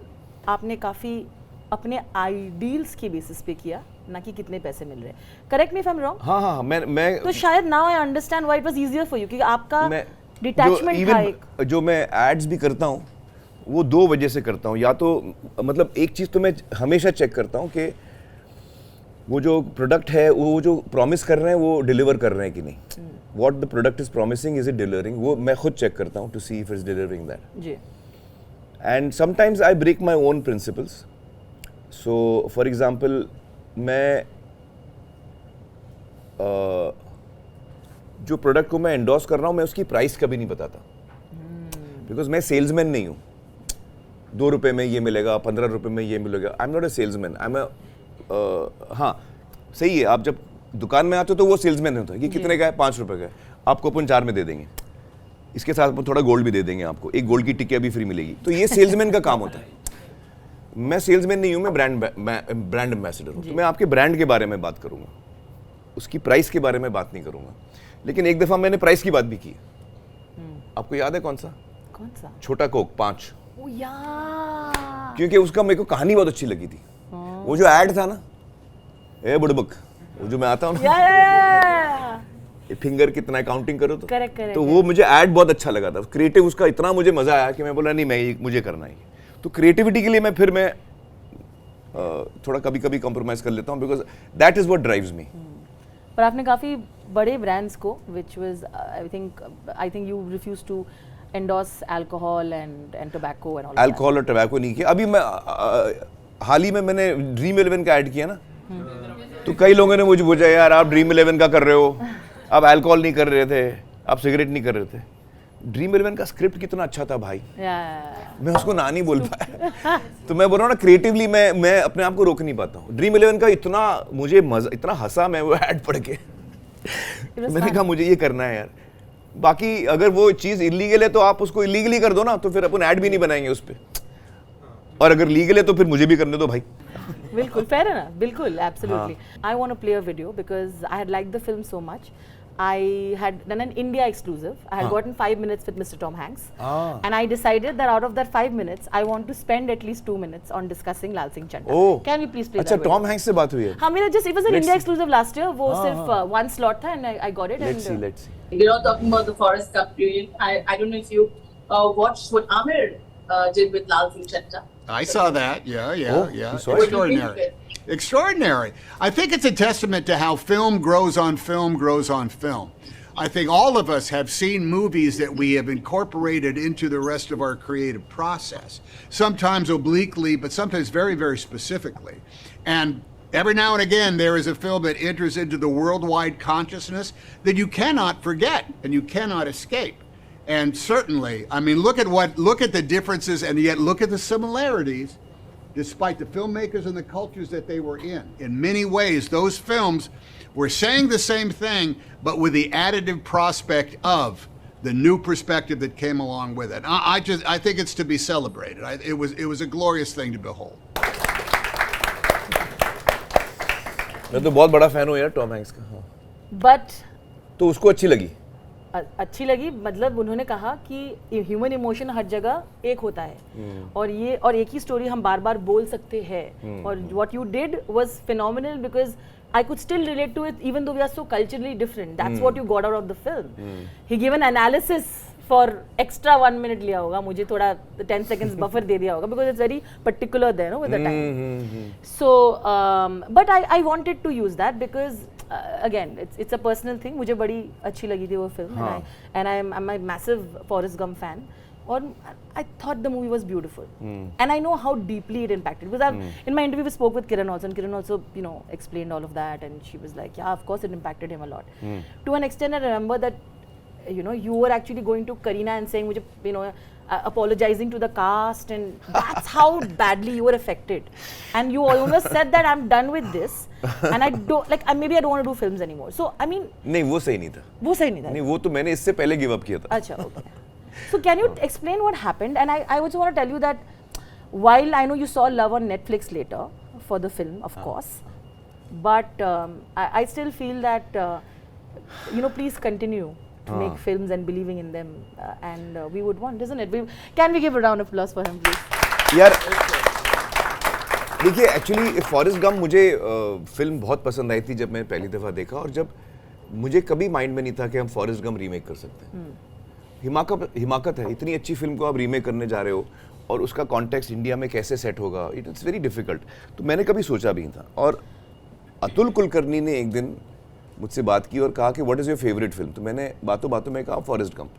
आपने काफ़ी अपने आइडियल्स के बेसिस पे किया, ना कि कितने पैसे मिल रहे हैं। Correct me if I am wrong. हाँ, मैं तो शायद now I understand why it was easier for you, क्योंकि आपका डिटैचमेंट था एक। जो मैं एड्स भी करता हूँ वो दो वजह से करता हूँ, या तो मतलब एक चीज़ तो मैं हमेशा चेक करता हूँ कि वो जो प्रोडक्ट है वो जो प्रॉमिस कर रहे हैं वो डिलीवर कर रहे हैं कि नहीं, what the product is promising, is it delivering, वो मैं खुद चेक करता हूँ to see if it's delivering that. जी। And sometimes I break my own principles. So for example मैं जो प्रोडक्ट को मैं एंडोर्स कर रहा हूँ मैं उसकी प्राइस कभी नहीं बताता, बिकॉज मैं सेल्समैन नहीं हूँ। 2 रुपये में ये मिलेगा, 15 रुपये में ये मिलेगा, I am not a salesman, I am हाँ सही है, आप जब दुकान में आते हो तो वो सेल्समैन होता है, ये कितने का है, 5 रुपये का है, आपको अपन 4 में दे देंगे, इसके साथ अपन थोड़ा गोल्ड भी दे देंगे आपको, एक गोल्ड की टिकिया भी फ्री मिलेगी। तो ये सेल्समैन का काम होता है। मैं सेल्समैन नहीं हूँ, मैं ब्रांड एम्बेसडर हूँ। तो मैं आपके ब्रांड के बारे में बात करूँगा, उसकी प्राइस के बारे में बात नहीं करूँगा। लेकिन एक दफ़ा मैंने प्राइस की बात भी की, आपको याद है कौन सा? छोटा कोक 5। क्योंकि उसका मेरे को कहानी बहुत अच्छी लगी थी। वो जो ऐड था ना, ए बुड़बक, वो जो मैं आता हूँ ना, फिंगर कितना काउंटिंग करो तो correct, तो वो मुझे ऐड बहुत अच्छा लगा था। क्रिएटिव उसका इतना मुझे मजा आया कि मैं बोला नहीं, मुझे करना ही। तो क्रिएटिविटी के लिए मैं थोड़ा कभी कभी कॉम्प्रोमाइज कर लेता हूँ, because that is what drives me. पर आपने काफी बड़े ब्रांड्स को, which was I think you refused to endorse alcohol and tobacco and all that. Alcohol और टबैको नहीं किया। अभी मैं हाल ही में मैंने ड्रीम 11 का ऐड किया ना, तो कई लोगों ने मुझे पूछा यार आप ड्रीम 11 का कर रहे हो, आप अल्कोहल नहीं कर रहे थे, आप सिगरेट नहीं कर रहे थे। ड्रीम 11 का स्क्रिप्ट कितना अच्छा था भाई, मैं उसको ना नहीं बोल पाया। तो मैं बोल रहा हूँ ना, क्रिएटिवली मैं अपने आप को रोक नहीं पाता हूँ। ड्रीम 11 का इतना मुझे मजा, इतना हंसा मैं वो ऐड पढ़ के। मैंने कहा मुझे ये करना है यार। बाकी अगर वो चीज इलीगल है तो आप उसको इलीगली कर दो ना, तो फिर अपन ऐड भी नहीं बनाएंगे उस पर। और अगर लीगल है तो फिर मुझे भी करने दो भाई। बिल्कुल fair enough, बिल्कुल absolutely. I want to play a video because I had liked the film so much. I had done an India exclusive. I had gotten 5 minutes with Mr. Tom Hanks, and I decided that out of that 5 minutes, I want to spend at least 2 minutes on discussing Lal Singh Chaddha. Oh, can we please play अच्छा that video? Tom Hanks से बात हुई है? हाँ, मेरा just it was an India exclusive last year. वो सिर्फ one slot था and I got it. Let's see. You know, talking about the Forest Cup period, I don't know if you watched what Amir did with Lal Singh Chaddha. I saw that. Yeah. you saw it? Extraordinary. Extraordinary. I think it's a testament to how film grows on film grows on film. I think all of us have seen movies that we have incorporated into the rest of our creative process, sometimes obliquely, but sometimes very, very specifically. And every now and again, there is a film that enters into the worldwide consciousness that you cannot forget and you cannot escape. And certainly, I mean, look at the differences and yet look at the similarities, despite the filmmakers and the cultures that they were in. In many ways, those films were saying the same thing, but with the additive prospect of the new perspective that came along with it. I think it's to be celebrated. It was a glorious thing to behold. मैं तो बहुत बड़ा fan हूँ यार Tom Hanks का. हाँ. But तो उसको अच्छी लगी. अच्छी लगी मतलब उन्होंने कहा कि ह्यूमन इमोशन हर जगह एक होता है और एक ही स्टोरी हम बार बार बोल सकते हैं और what you did was phenomenal because I could still relate to it even though we are so culturally different. That's what you got out of the film. He gave an analysis for extra 1 minute लिया होगा, मुझे थोड़ा 10 seconds buffer दे दिया होगा because it's very particular there, no, with the time. So, but I wanted to use that because again, it's a personal thing. मुझे बड़ी अच्छी लगी थी वो film and I'm a massive Forrest Gump fan. Or I thought the movie was beautiful, and I know how deeply it impacted. Because in my interview we spoke with Kiran also, and Kiran also, you know, explained all of that, and she was like, "Yeah, of course it impacted him a lot." To an extent, I remember that, you know, you were actually going to Kareena and saying, "Mujhe, you know, apologizing to the cast," and that's how badly you were affected. And you almost said that I'm done with this, and I don't like. Maybe I don't want to do films anymore. So I mean, नहीं वो सही नहीं था. वो सही नहीं था. नहीं वो तो मैंने इससे पहले गिव अप किया था. अच्छा, okay. So can you explain what happened? And I also want to tell you that while I know you saw Love on Netflix later for the film, of course, but I still feel that you know, please continue to make films and believing in them, and we would want, isn't it? Can we give a round of applause for him, please? यार देखिए actually Forrest Gump मुझे film बहुत पसंद आई थी जब मैंने पहली दफ़ा देखा और जब मुझे कभी माइंड में नहीं था कि हम फॉरेस्ट गम रीमेक कर सकते हैं. हिमाकत है, इतनी अच्छी फिल्म को आप रीमेक करने जा रहे हो और उसका कॉन्टेक्स्ट इंडिया में कैसे सेट होगा, इट्स वेरी डिफिकल्ट. तो मैंने कभी सोचा भी नहीं था. और अतुल कुलकर्णी ने एक दिन मुझसे बात की और कहा कि what is your favourite film. तो मैंने बातों बातों में कहा फॉरेस्ट गंप.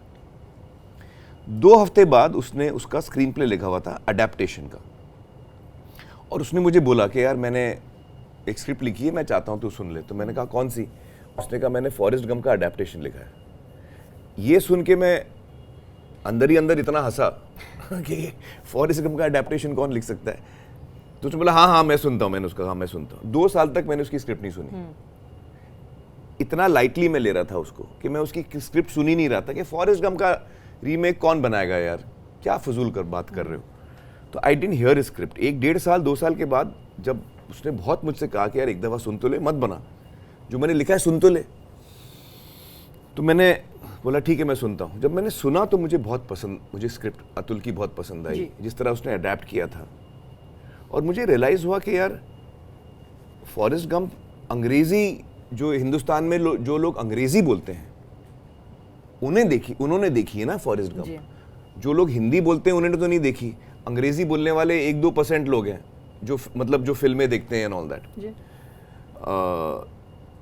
2 हफ्ते बाद उसने उसका स्क्रीन प्ले लिखा हुआ था अडेप्टेशन का और उसने मुझे बोला कि यार मैंने एक स्क्रिप्ट लिखी है, मैं चाहता हूँ तू सुन ले. तो मैंने कहा कौन सी. उसने कहा मैंने फॉरेस्ट गंप का अडेप्टेशन लिखा है. ये सुन के मैं अंदर ही अंदर इतना हंसा कि फॉरेस्ट गंप का अडेप्टेशन कौन लिख सकता है. तो उसने बोला हाँ मैं सुनता हूँ. मैंने उसका हाँ मैं सुनता हूँ. 2 साल तक मैंने उसकी स्क्रिप्ट नहीं सुनी. इतना लाइटली मैं ले रहा था उसको कि मैं उसकी स्क्रिप्ट सुन ही नहीं रहा था कि फॉरेस्ट गंप का रीमेक कौन बनाएगा यार, क्या फजूल कर बात कर रहे हो. तो आई डिडंट हियर स्क्रिप्ट. 1-1.5 साल 2 साल के बाद जब उसने बहुत मुझसे कहा कि यार एक दफ़ा सुन तो ले, मत बना, जो मैंने लिखा है सुन तो ले. तो मैंने बोला ठीक है मैं सुनता हूँ. जब मैंने सुना तो मुझे स्क्रिप्ट अतुल की बहुत पसंद आई, जिस तरह उसने अडेप्ट किया था. और मुझे रियलाइज़ हुआ कि यार फॉरेस्ट गंप अंग्रेज़ी, जो हिंदुस्तान में जो लोग अंग्रेज़ी बोलते हैं उन्होंने देखी है ना फॉरेस्ट गंप. जो लोग हिंदी बोलते हैं उन्होंने तो नहीं देखी. अंग्रेज़ी बोलने वाले 1-2% लोग हैं जो मतलब जो फिल्में देखते हैं एंड ऑल दैट.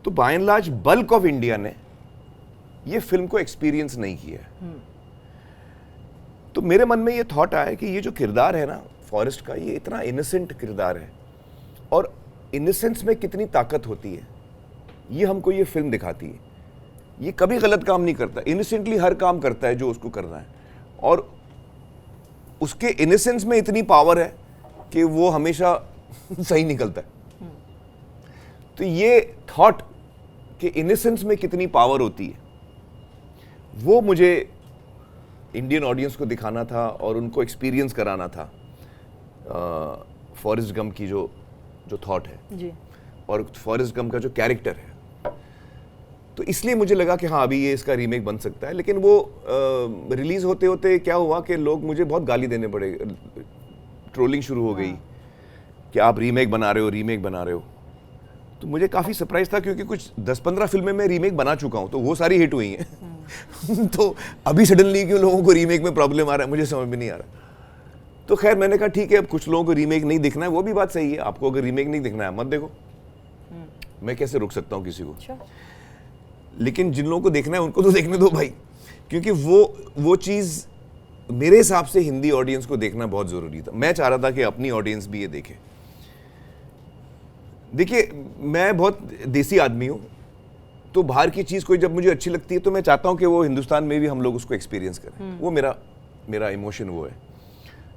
तो by and large bulk of India ने ये फिल्म को एक्सपीरियंस नहीं किया है. तो मेरे मन में ये थॉट आया कि ये जो किरदार है ना फॉरेस्ट का, ये इतना इनोसेंट किरदार है और इनोसेंस में कितनी ताकत होती है ये हमको ये फिल्म दिखाती है. ये कभी गलत काम नहीं करता, इनोसेंटली हर काम करता है जो उसको करना है और उसके इनोसेंस में इतनी पावर है कि वो हमेशा सही निकलता है. तो ये थॉट कि इनोसेंस में कितनी पावर होती है वो मुझे इंडियन ऑडियंस को दिखाना था और उनको एक्सपीरियंस कराना था फॉरेस्ट गंप की जो थॉट है जी. और फॉरेस्ट गंप का जो कैरेक्टर है. तो इसलिए मुझे लगा कि हाँ अभी ये इसका रीमेक बन सकता है. लेकिन वो रिलीज़ होते होते क्या हुआ कि लोग मुझे बहुत गाली देने पड़े, ट्रोलिंग शुरू हो गई कि आप रीमेक बना रहे हो. तो मुझे काफ़ी सरप्राइज था क्योंकि कुछ 10-15 फिल्में मैं रीमेक बना चुका हूँ तो वो सारी हिट हुई हैं. तो अभी सडनली क्यों लोगों को रीमेक में प्रॉब्लम आ रहा है मुझे समझ में नहीं आ रहा. तो खैर मैंने कहा ठीक है, अब कुछ लोगों को रीमेक नहीं दिखना है, वो भी बात सही है. आपको अगर रीमेक नहीं दिखना है मत देखो, मैं कैसे रोक सकता हूँ किसी को. लेकिन जिन लोगों को देखना है उनको तो देखने दो भाई, क्योंकि वो चीज़ मेरे हिसाब से हिंदी ऑडियंस को देखना बहुत ज़रूरी था। मैं चाह रहा था कि अपनी ऑडियंस भी ये देखे। देखिए, मैं बहुत देसी आदमी हूँ, तो बाहर की चीज़ कोई जब मुझे अच्छी लगती है तो मैं चाहता हूँ कि वो हिंदुस्तान में भी हम लोग उसको एक्सपीरियंस करें। वो मेरा इमोशन वो है।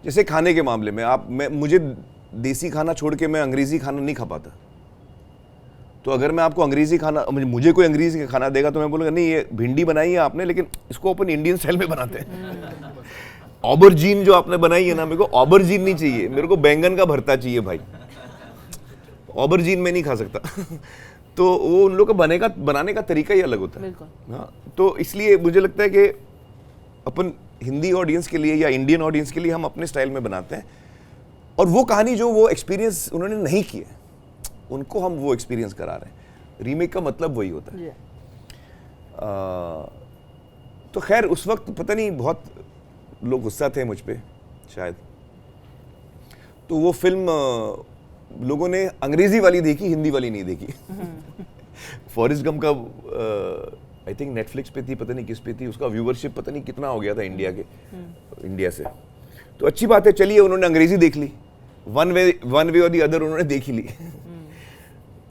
जैसे खाने के मामले में मुझे देसी खाना छोड़ के मैं अंग्रेज़ी खाना नहीं खा पाता। तो अगर मैं आपको अंग्रेज़ी खाना, मुझे कोई अंग्रेज़ी खाना देगा तो मैं बोलूँगा नहीं, ये भिंडी बनाई है आपने, लेकिन इसको अपन इंडियन स्टाइल में बनाते हैं। ऑबरजीन जो आपने बनाई है ना, मेरे को ऑबरजीन नहीं चाहिए, मेरे को बैंगन का भरता चाहिए भाई। ऑबरजीन में नहीं खा सकता। तो वो उन लोग का बनाने का तरीका ही अलग होता है। हाँ, तो इसलिए मुझे लगता है कि अपन हिंदी ऑडियंस के लिए या इंडियन ऑडियंस के लिए हम अपने स्टाइल में बनाते हैं, और वो कहानी जो वो एक्सपीरियंस उन्होंने नहीं किया उनको हम वो एक्सपीरियंस करा रहे हैं। रीमेक का मतलब वही होता है। तो खैर उस वक्त पता नहीं बहुत लोग गुस्सा थे मुझ पे शायद, तो वो फिल्म लोगों ने अंग्रेजी वाली देखी, हिंदी वाली नहीं देखी। फॉरेस्ट गम का आई थिंक नेटफ्लिक्स पे थी, पता नहीं किस पे थी, उसका व्यूवरशिप पता नहीं कितना हो गया था इंडिया से। तो अच्छी बात है, चलिए उन्होंने अंग्रेजी देख ली, वन वे और दी अदर उन्होंने देख ही ली।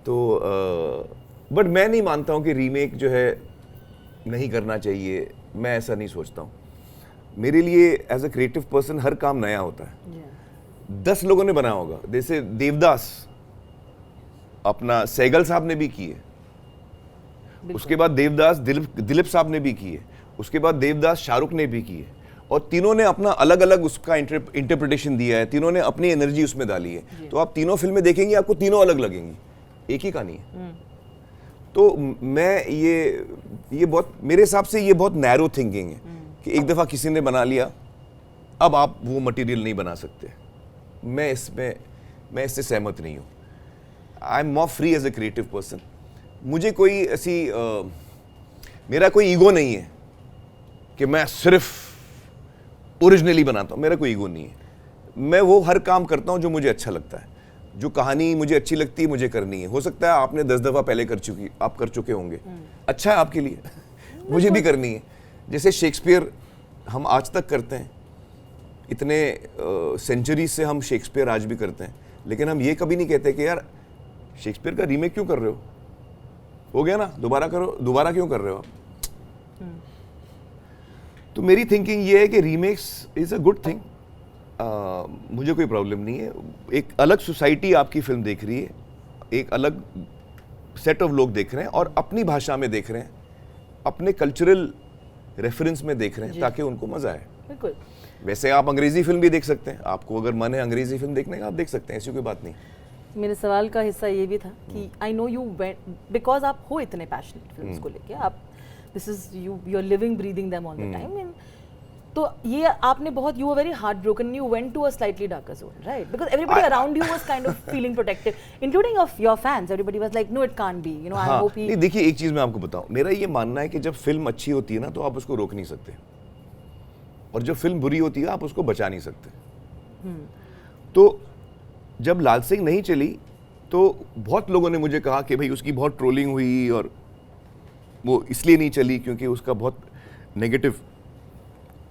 तो बट मैं नहीं मानता हूँ कि रीमेक जो है नहीं करना चाहिए, मैं ऐसा नहीं सोचता हूँ। मेरे लिए एज अ क्रिएटिव पर्सन हर काम नया होता है। 10 लोगों ने बनाया होगा, जैसे देवदास अपना सहगल साहब ने भी की है, उसके बाद देवदास दिलीप साहब ने भी की है, उसके बाद देवदास शाहरुख ने भी की है, और तीनों ने अपना अलग अलग उसका इंटरप्रिटेशन दिया है, तीनों ने अपनी एनर्जी उसमें डाली है। तो आप तीनों फिल्में देखेंगे आपको तीनों अलग लगेंगी, एक ही कहानी है। तो मैं ये बहुत, मेरे हिसाब से ये बहुत नैरो थिंकिंग है कि एक दफ़ा किसी ने बना लिया, अब आप वो मटेरियल नहीं बना सकते। मैं इससे सहमत नहीं हूँ। I am more free as a creative person. मुझे कोई ऐसी मेरा कोई ईगो नहीं है कि मैं सिर्फ ओरिजिनली बनाता हूँ, मेरा कोई ईगो नहीं है। मैं वो हर काम करता हूँ जो मुझे अच्छा लगता है, जो कहानी मुझे अच्छी लगती है मुझे करनी है। हो सकता है आपने 10 दफ़ा पहले आप कर चुके होंगे, अच्छा है आपके लिए, मुझे भी करनी है। जैसे शेक्सपियर हम आज तक करते हैं, इतने सेंचुरी से हम शेक्सपियर आज भी करते हैं, लेकिन हम ये कभी नहीं कहते कि यार शेक्सपियर का रीमेक क्यों कर रहे हो गया ना, दोबारा करो, दोबारा क्यों कर रहे हो आप। तो मेरी थिंकिंग ये है कि remakes is a good thing. मुझे कोई प्रॉब्लम नहीं है। एक अलग सोसाइटी आपकी फिल्म देख रही है, एक अलग सेट ऑफ लोग देख रहे हैं और अपनी भाषा में देख रहे हैं, अपने कल्चरल रेफरेंस में देख रहे हैं, ताकि उनको मजा आए। बिल्कुल। वैसे आप अंग्रेजी फिल्म भी देख सकते हैं, आपको अगर मन है अंग्रेजी फिल्म देखने का आप देख सकते हैं, ऐसी कोई बात नहीं। मेरे सवाल का हिस्सा ये भी था कि I know you went, because आप हो इतने पैशनेट फिल्म्स को लेके, आप this is you are living breathing them all the time, and तो ये आपने बहुत, you were very heart broken, you went to a slightly darker zone, right? Because everybody around you was kind of feeling protective, including of your fans, everybody was like no it can't be, you know, I hope ही। नहीं, देखिए एक चीज मैं आपको बताऊं, मेरा ये मानना है कि जब फिल्म अच्छी होती है ना तो आप उसको रोक नहीं सकते, और जब फिल्म बुरी होती है आप उसको बचा नहीं सकते। तो जब लाल सिंह नहीं चली तो बहुत लोगों ने मुझे कहा कि भाई उसकी बहुत ट्रोलिंग हुई और वो इसलिए नहीं चली क्योंकि उसका बहुत नेगेटिव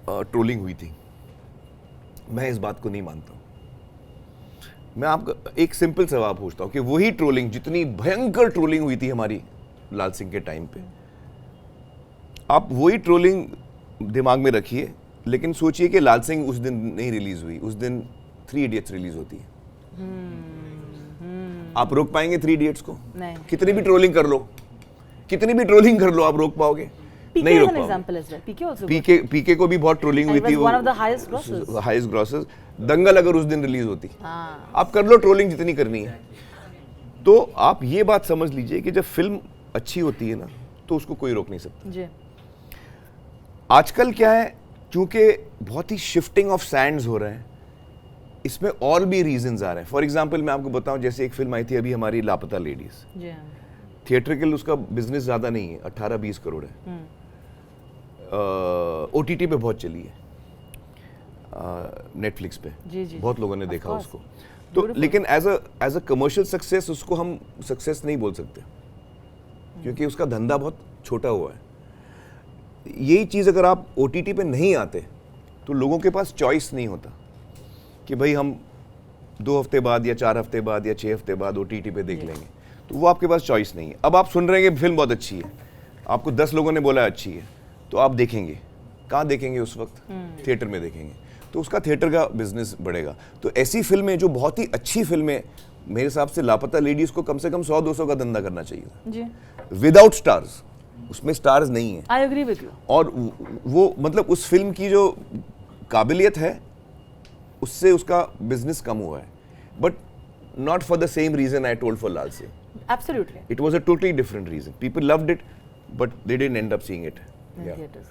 ट्रोलिंग हुई थी। मैं इस बात को नहीं मानता हूं। मैं आपको एक सिंपल सवाल पूछता हूं कि वही ट्रोलिंग, जितनी भयंकर ट्रोलिंग हुई थी हमारी लाल सिंह के टाइम पे, आप वही ट्रोलिंग दिमाग में रखिए, लेकिन सोचिए कि लाल सिंह उस दिन नहीं रिलीज हुई, उस दिन 3 इडियट्स रिलीज होती है। आप रोक पाएंगे 3 इडियट्स को? नहीं। कितनी भी ट्रोलिंग कर लो, कितनी भी ट्रोलिंग कर लो, आप रोक पाओगे? नहीं रोक पाओगे। पीके को भी बहुत ट्रोलिंग हुई थी, वो हाईएस्ट ग्रॉसेस। दंगल अगर उस दिन रिलीज होती, आप कर लो ट्रोलिंग जितनी करनी है। तो आप ये बात समझ लीजिए कि जब फिल्म अच्छी होती है ना तो उसको कोई रोक नहीं सकता जी। आजकल क्या है, चूंकि बहुत ही शिफ्टिंग ऑफ सैंड्स हो रहे हैं, इसमें और भी रीजंस आ रहे हैं। फॉर एग्जांपल मैं आपको बताऊं, जैसे एक फिल्म आई थी अभी हमारी लापता लेडीज, थिएट्रिकल उसका बिजनेस ज्यादा नहीं है, 18-20 करोड़ है। OTT पे बहुत चली है, नेटफ्लिक्स पे बहुत लोगों ने देखा उसको। तो लेकिन एज अ कमर्शियल सक्सेस उसको हम सक्सेस नहीं बोल सकते, क्योंकि उसका धंधा बहुत छोटा हुआ है। यही चीज़ अगर आप OTT पे नहीं आते तो लोगों के पास चॉइस नहीं होता कि भाई हम 2 हफ्ते बाद या 4 हफ्ते बाद या 6 हफ्ते बाद OTT पे देख लेंगे, तो वो आपके पास चॉइस नहीं है। अब आप सुन रहे हैं कि फिल्म बहुत अच्छी है, आपको 10 लोगों ने बोला अच्छी है, तो आप देखेंगे। कहाँ देखेंगे उस वक्त? थिएटर में देखेंगे, तो उसका थिएटर का बिजनेस बढ़ेगा। तो ऐसी फिल्में जो बहुत ही अच्छी फिल्में, मेरे हिसाब से लापता लेडीज को कम से कम 100-200 का धंधा करना चाहिए जी, विदाउट स्टार्स। उसमें स्टार्स नहीं है, आई एग्री विद यू। और वो मतलब उस फिल्म की जो काबिलियत है उससे उसका बिजनेस कम हुआ है, but not for the same reason I told for Lal Singh. Absolutely, it was a totally different reason. People loved it but they didn't end up seeing it.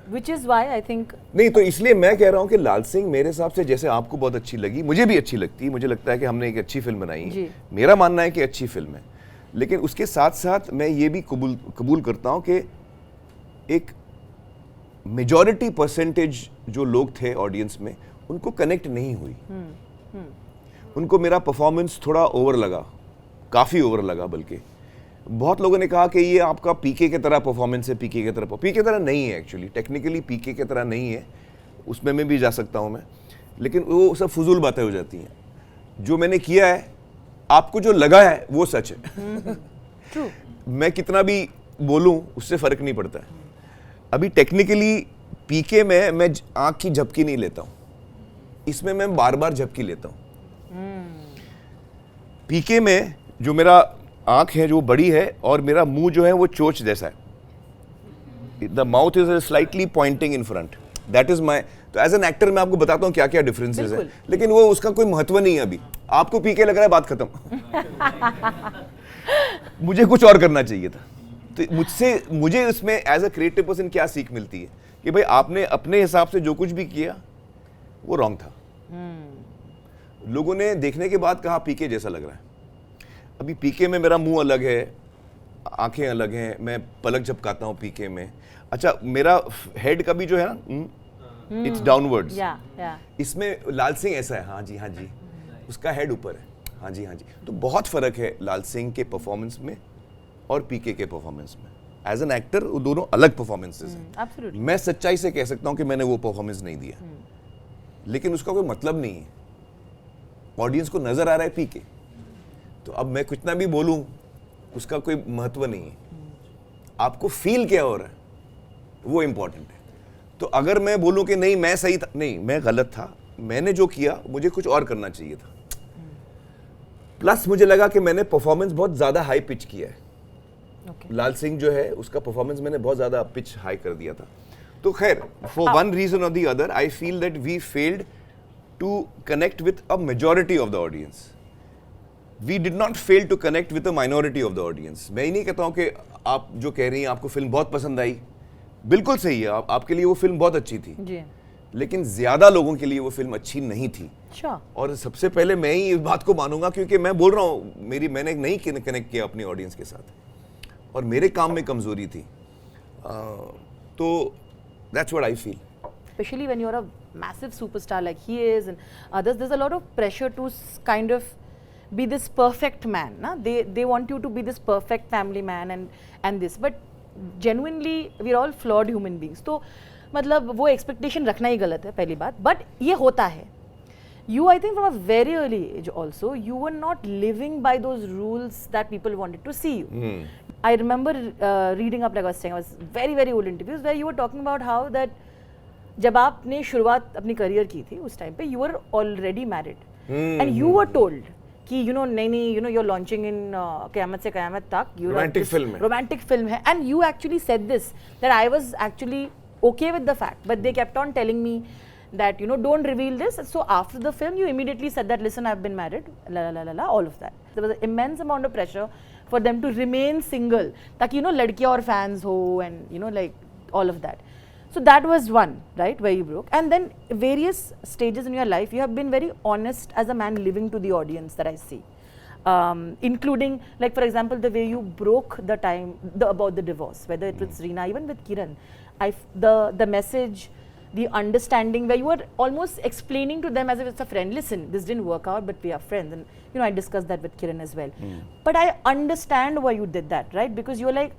Which is why I think नहीं, तो इसलिए मैं कह रहा हूँ कि लाल सिंह मेरे हिसाब से, जैसे आपको बहुत अच्छी लगी, मुझे भी अच्छी लगती है, मुझे लगता है कि हमने एक अच्छी फिल्म बनाई है, जी। मेरा मानना है कि अच्छी फिल्म है, लेकिन उसके साथ साथ मैं ये भी कबूल करता हूँ कि एक मेजॉरिटी परसेंटेज जो लोग थे ऑडियंस में, उनको कनेक्ट नहीं हुई। उनको मेरा परफॉर्मेंस थोड़ा ओवर लगा, काफ़ी ओवर लगा। बल्कि बहुत लोगों ने कहा कि ये आपका पीके की तरह परफॉर्मेंस है, पीके की तरह। पीके की तरह नहीं है एक्चुअली, टेक्निकली पीके की तरह नहीं है, उसमें मैं भी जा सकता हूँ मैं, लेकिन वो सब फजूल बातें हो जाती हैं। जो मैंने किया है, आपको जो लगा है वो सच है। मैं कितना भी बोलूँ उससे फ़र्क नहीं पड़ता है। अभी टेक्निकली पीके में मैं आँख की झपकी नहीं लेता हूँ, इसमें मैं बार बार झपकी लेता हूँ। पीके में जो मेरा आँख है जो बड़ी है और मेरा मुंह जो है वो चोंच जैसा है, the mouth is slightly pointing in front, that is my. तो एज एन एक्टर मैं आपको बताता हूँ क्या क्या डिफरेंसेस है, लेकिन वो उसका कोई महत्व नहीं है। अभी आपको पीके लग रहा है, बात खत्म। मुझे कुछ और करना चाहिए था। तो मुझे इसमें एज अ क्रिएटिव पर्सन क्या सीख मिलती है कि भाई आपने अपने हिसाब से जो कुछ भी किया वो रॉन्ग था। लोगों ने देखने के बाद कहा पीके जैसा लग रहा है। अभी पीके में मेरा मुंह अलग है, आंखें अलग हैं, मैं पलक झपकाता हूँ पीके में। अच्छा, मेरा हेड का भी जो है ना, इट्स डाउनवर्ड्स। इसमें लाल सिंह ऐसा है, हाँ जी, उसका हेड ऊपर है, हाँ जी। तो बहुत फर्क है लाल सिंह के परफॉर्मेंस में और पीके के परफॉर्मेंस में। एज एन एक्टर वो दोनों अलग परफॉर्मेंसेस हैं। मैं सच्चाई से कह सकता हूँ कि मैंने वो परफॉर्मेंस नहीं दिया, लेकिन उसका कोई मतलब नहीं है। ऑडियंस को नजर आ रहा है पीके, तो अब मैं कितना भी बोलूं उसका कोई महत्व नहीं है। आपको फील क्या हो रहा है वो इंपॉर्टेंट है। तो अगर मैं बोलूं कि नहीं मैं सही था, नहीं मैं गलत था, मैंने जो किया मुझे कुछ और करना चाहिए था। प्लस मुझे लगा कि मैंने परफॉर्मेंस बहुत ज्यादा हाई पिच किया है। लाल सिंह जो है उसका परफॉर्मेंस मैंने बहुत ज्यादा पिच हाई कर दिया था। तो खैर, फॉर वन रीजन और the other I feel that we failed to connect with a majority of the audience. We did not fail to connect with a minority of the audience. मैं ही नहीं कहता हूँ कि आप जो कह रही हैं आपको फिल्म बहुत पसंद आई, बिल्कुल सही है, आपके लिए वो फिल्म बहुत अच्छी थी जी। लेकिन ज्यादा लोगों के लिए वो फिल्म अच्छी नहीं थी। अच्छा। और सबसे पहले मैं ही इस बात को मानूंगा, क्योंकि मैं बोल रहा हूँ मैंने नहीं कनेक्ट किया अपनी ऑडियंस के साथ और मेरे काम में कमजोरी थी। तो that's what I feel. Especially when you're a massive superstar like he is and others, there's a lot of pressure to kind of be this perfect man. Na? They want you to be this perfect family man and this, but genuinely we're all flawed human beings. तो मतलब वो expectation रखना ही गलत है पहली बात, but ये होता है. You, I think from a very early age also, you were not living by those rules that people wanted to see you. I remember reading up, like I was saying, I was very, very old interviews where you were talking about how that जब आपने शुरुआत अपनी career की थी उस time पे you were already married and you were told कि you know नहीं you know you're launching in क़यामत से क़यामत तक romantic film है and you actually said this that I was actually okay with the fact but they kept on telling me that you know don't reveal this. So after the film you immediately said that listen I've been married all of that. There was an immense amount of pressure for them to remain single ताकि you know लड़कियाँ और fans हो and you know like all of that. So that was one, right, where you broke. And then various stages in your life, you have been very honest as a man living to the audience that I see. Including, like for example, the way you broke the time, about the divorce, whether it was Reena, even with Kiran. The message, the understanding, where you were almost explaining to them as if it's a friend, listen, this didn't work out, but we are friends. And you know, I discussed that with Kiran as well. But I understand why you did that, right? Because you're like,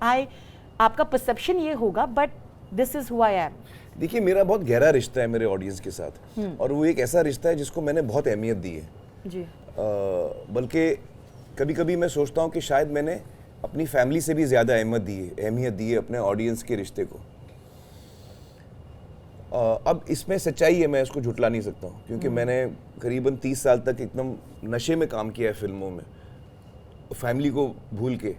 आपका perception ये होगा, but this is who I am. देखिए, मेरा बहुत गहरा रिश्ता है मेरे ऑडियंस के साथ, और वो एक ऐसा रिश्ता है जिसको मैंने बहुत अहमियत दी है. जी. बल्कि कभी कभी मैं सोचता हूँ कि शायद मैंने अपनी फैमिली से भी ज़्यादा अहमियत दी है अपने ऑडियंस के रिश्ते को. अब इसमें सच्चाई है, मैं उसको झुटला नहीं सकता हूँ, क्योंकि मैंने करीबन 30 साल तक एकदम नशे में काम किया है फिल्मों में, फैमिली को भूल के.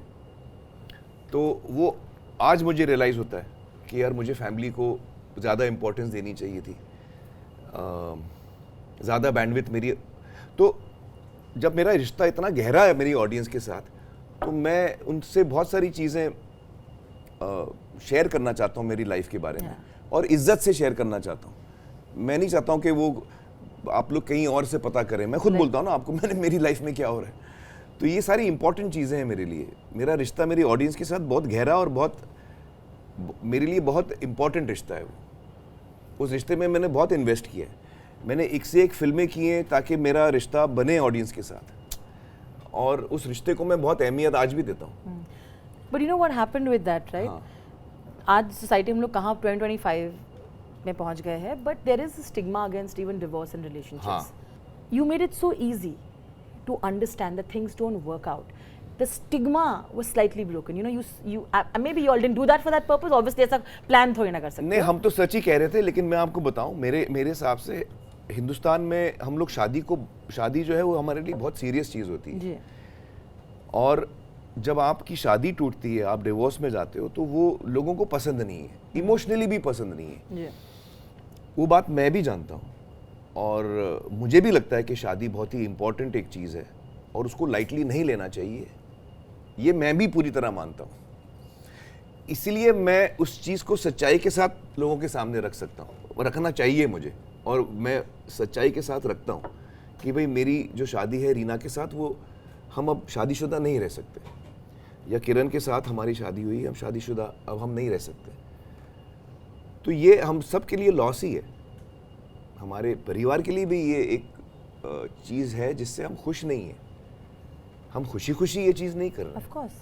तो वो आज मुझे रियलाइज़ होता है कि यार मुझे फैमिली को ज़्यादा इम्पोर्टेंस देनी चाहिए थी, ज़्यादा बैंडविड्थ मेरी. तो जब मेरा रिश्ता इतना गहरा है मेरी ऑडियंस के साथ, तो मैं उनसे बहुत सारी चीज़ें शेयर करना चाहता हूँ मेरी लाइफ के बारे में, और इज्जत से शेयर करना चाहता हूँ. मैं नहीं चाहता हूँ कि वो आप लोग कहीं और से पता करें. मैं खुद बोलता हूँ ना आपको, मैंने मेरी लाइफ में क्या हो रहा है. तो ये सारी इंपॉर्टेंट चीज़ें हैं मेरे लिए. मेरा रिश्ता मेरी ऑडियंस के साथ बहुत गहरा और बहुत, मेरे लिए बहुत इंपॉर्टेंट रिश्ता है वो. उस रिश्ते में मैंने बहुत इन्वेस्ट किया है. मैंने एक से एक फिल्में की हैं ताकि मेरा रिश्ता बने ऑडियंस के साथ, और उस रिश्ते को मैं बहुत अहमियत आज भी देता हूँ. But you know what happened with that, right? आज सोसाइटी हम लोग कहाँ 2025 में पहुँच गए हैं, but there is stigma against even divorce and relationships. You made it so easy to understand that things don't work out. The stigma was slightly broken. You know, you maybe you all didn't do that for that purpose. Obviously, ऐसा plan थोड़ी ना कर सकते. नहीं, हम तो सच ही कह रहे थे, लेकिन मैं आपको बताऊं, मेरे हिसाब से हिंदुस्तान में हम लोग शादी जो है वो हमारे लिए बहुत सीरियस चीज़ होती है. जी. और जब आपकी शादी टूटती है, आप डिवोर्स में जाते हो, तो वो लोगों को पसंद नहीं है, इमोशनली भी पसंद नहीं है. जी. वो बात मैं भी जानता हूँ, और मुझे भी लगता है कि शादी बहुत ही इम्पोर्टेंट एक चीज़ है, और उसको लाइटली नहीं लेना चाहिए. ये मैं भी पूरी तरह मानता हूँ. इसीलिए मैं उस चीज़ को सच्चाई के साथ लोगों के सामने रख सकता हूँ, रखना चाहिए मुझे, और मैं सच्चाई के साथ रखता हूँ कि भाई मेरी जो शादी है रीना के साथ, वो हम अब शादीशुदा नहीं रह सकते, या किरण के साथ हमारी शादी हुई, हम शादीशुदा अब हम नहीं रह सकते. तो ये हम सब के लिए लॉस ही है. हमारे परिवार के लिए भी ये एक चीज़ है जिससे हम खुश नहीं हैं. हम खुशी खुशी ये चीज़ नहीं कर रहे. Of course.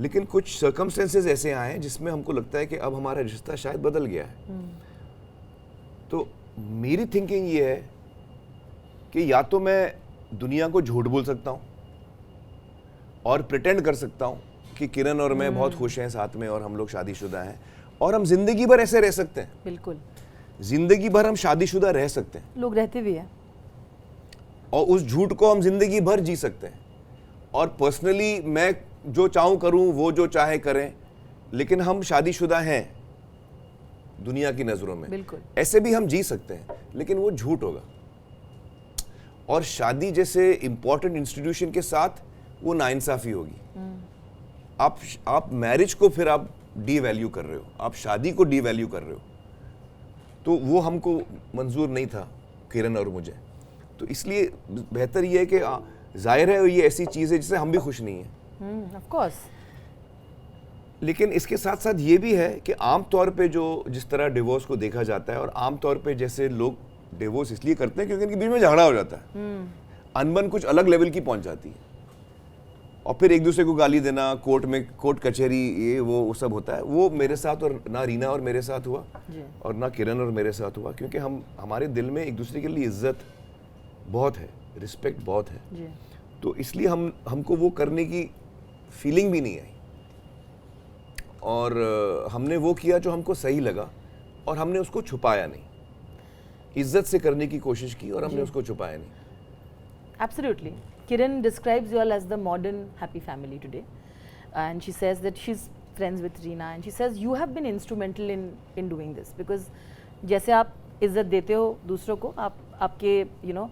लेकिन कुछ सर्कमस्टेंसेस ऐसे आए हैं जिसमें हमको लगता है कि अब हमारा रिश्ता शायद बदल गया है. तो मेरी थिंकिंग ये है कि या तो मैं दुनिया को झूठ बोल सकता हूँ और प्रिटेंड कर सकता हूँ कि किरण और मैं बहुत खुश हैं साथ में, और हम लोग शादीशुदा हैं, और हम जिंदगी भर ऐसे रह सकते हैं. बिल्कुल. जिंदगी भर हम शादीशुदा रह सकते हैं, लोग रहते भी हैं, और उस झूठ को हम जिंदगी भर जी सकते हैं. और पर्सनली मैं जो चाहूँ करूँ, वो जो चाहे करें, लेकिन हम शादीशुदा हैं दुनिया की नज़रों में. बिल्कुल. ऐसे भी हम जी सकते हैं, लेकिन वो झूठ होगा. और शादी जैसे इंपॉर्टेंट इंस्टीट्यूशन के साथ वो नाइंसाफी होगी. आप मैरिज को फिर आप डी वैल्यू कर रहे हो, आप शादी को डी वैल्यू कर रहे हो. तो वो हमको मंजूर नहीं था, किरण और मुझे. तो इसलिए बेहतर ये है कि जाहिर है ये ऐसी चीज़ है जिससे हम भी खुश नहीं हैं. Of course. लेकिन इसके साथ साथ ये भी है कि आम तौर पे जिस तरह डिवोर्स को देखा जाता है, और आम तौर पे जैसे लोग डिवोर्स इसलिए करते हैं क्योंकि इनके बीच में झगड़ा हो जाता है, अनबन कुछ अलग लेवल की पहुंच जाती है, और फिर एक दूसरे को गाली देना, कोर्ट कचहरी, ये वो सब होता है. वो मेरे साथ और ना रीना और मेरे साथ हुआ, और ना किरण और मेरे साथ हुआ, क्योंकि हमारे दिल में एक दूसरे के लिए इज्जत बहुत है, रिस्पेक्ट बहुत है. तो इसलिए हमको वो करने की फीलिंग भी नहीं आई, और हमने वो किया जो हमको सही लगा, और हमने उसको छुपाया नहीं. इज्जत से करने की कोशिश की, और हमने उसको छुपाया नहीं. Absolutely. Kiran describes you all as the modern happy family today, and she says that she's friends with Reena, and she says you have been instrumental in doing this, because जैसे आप इज्जत देते हो दूसरों को, आपके you know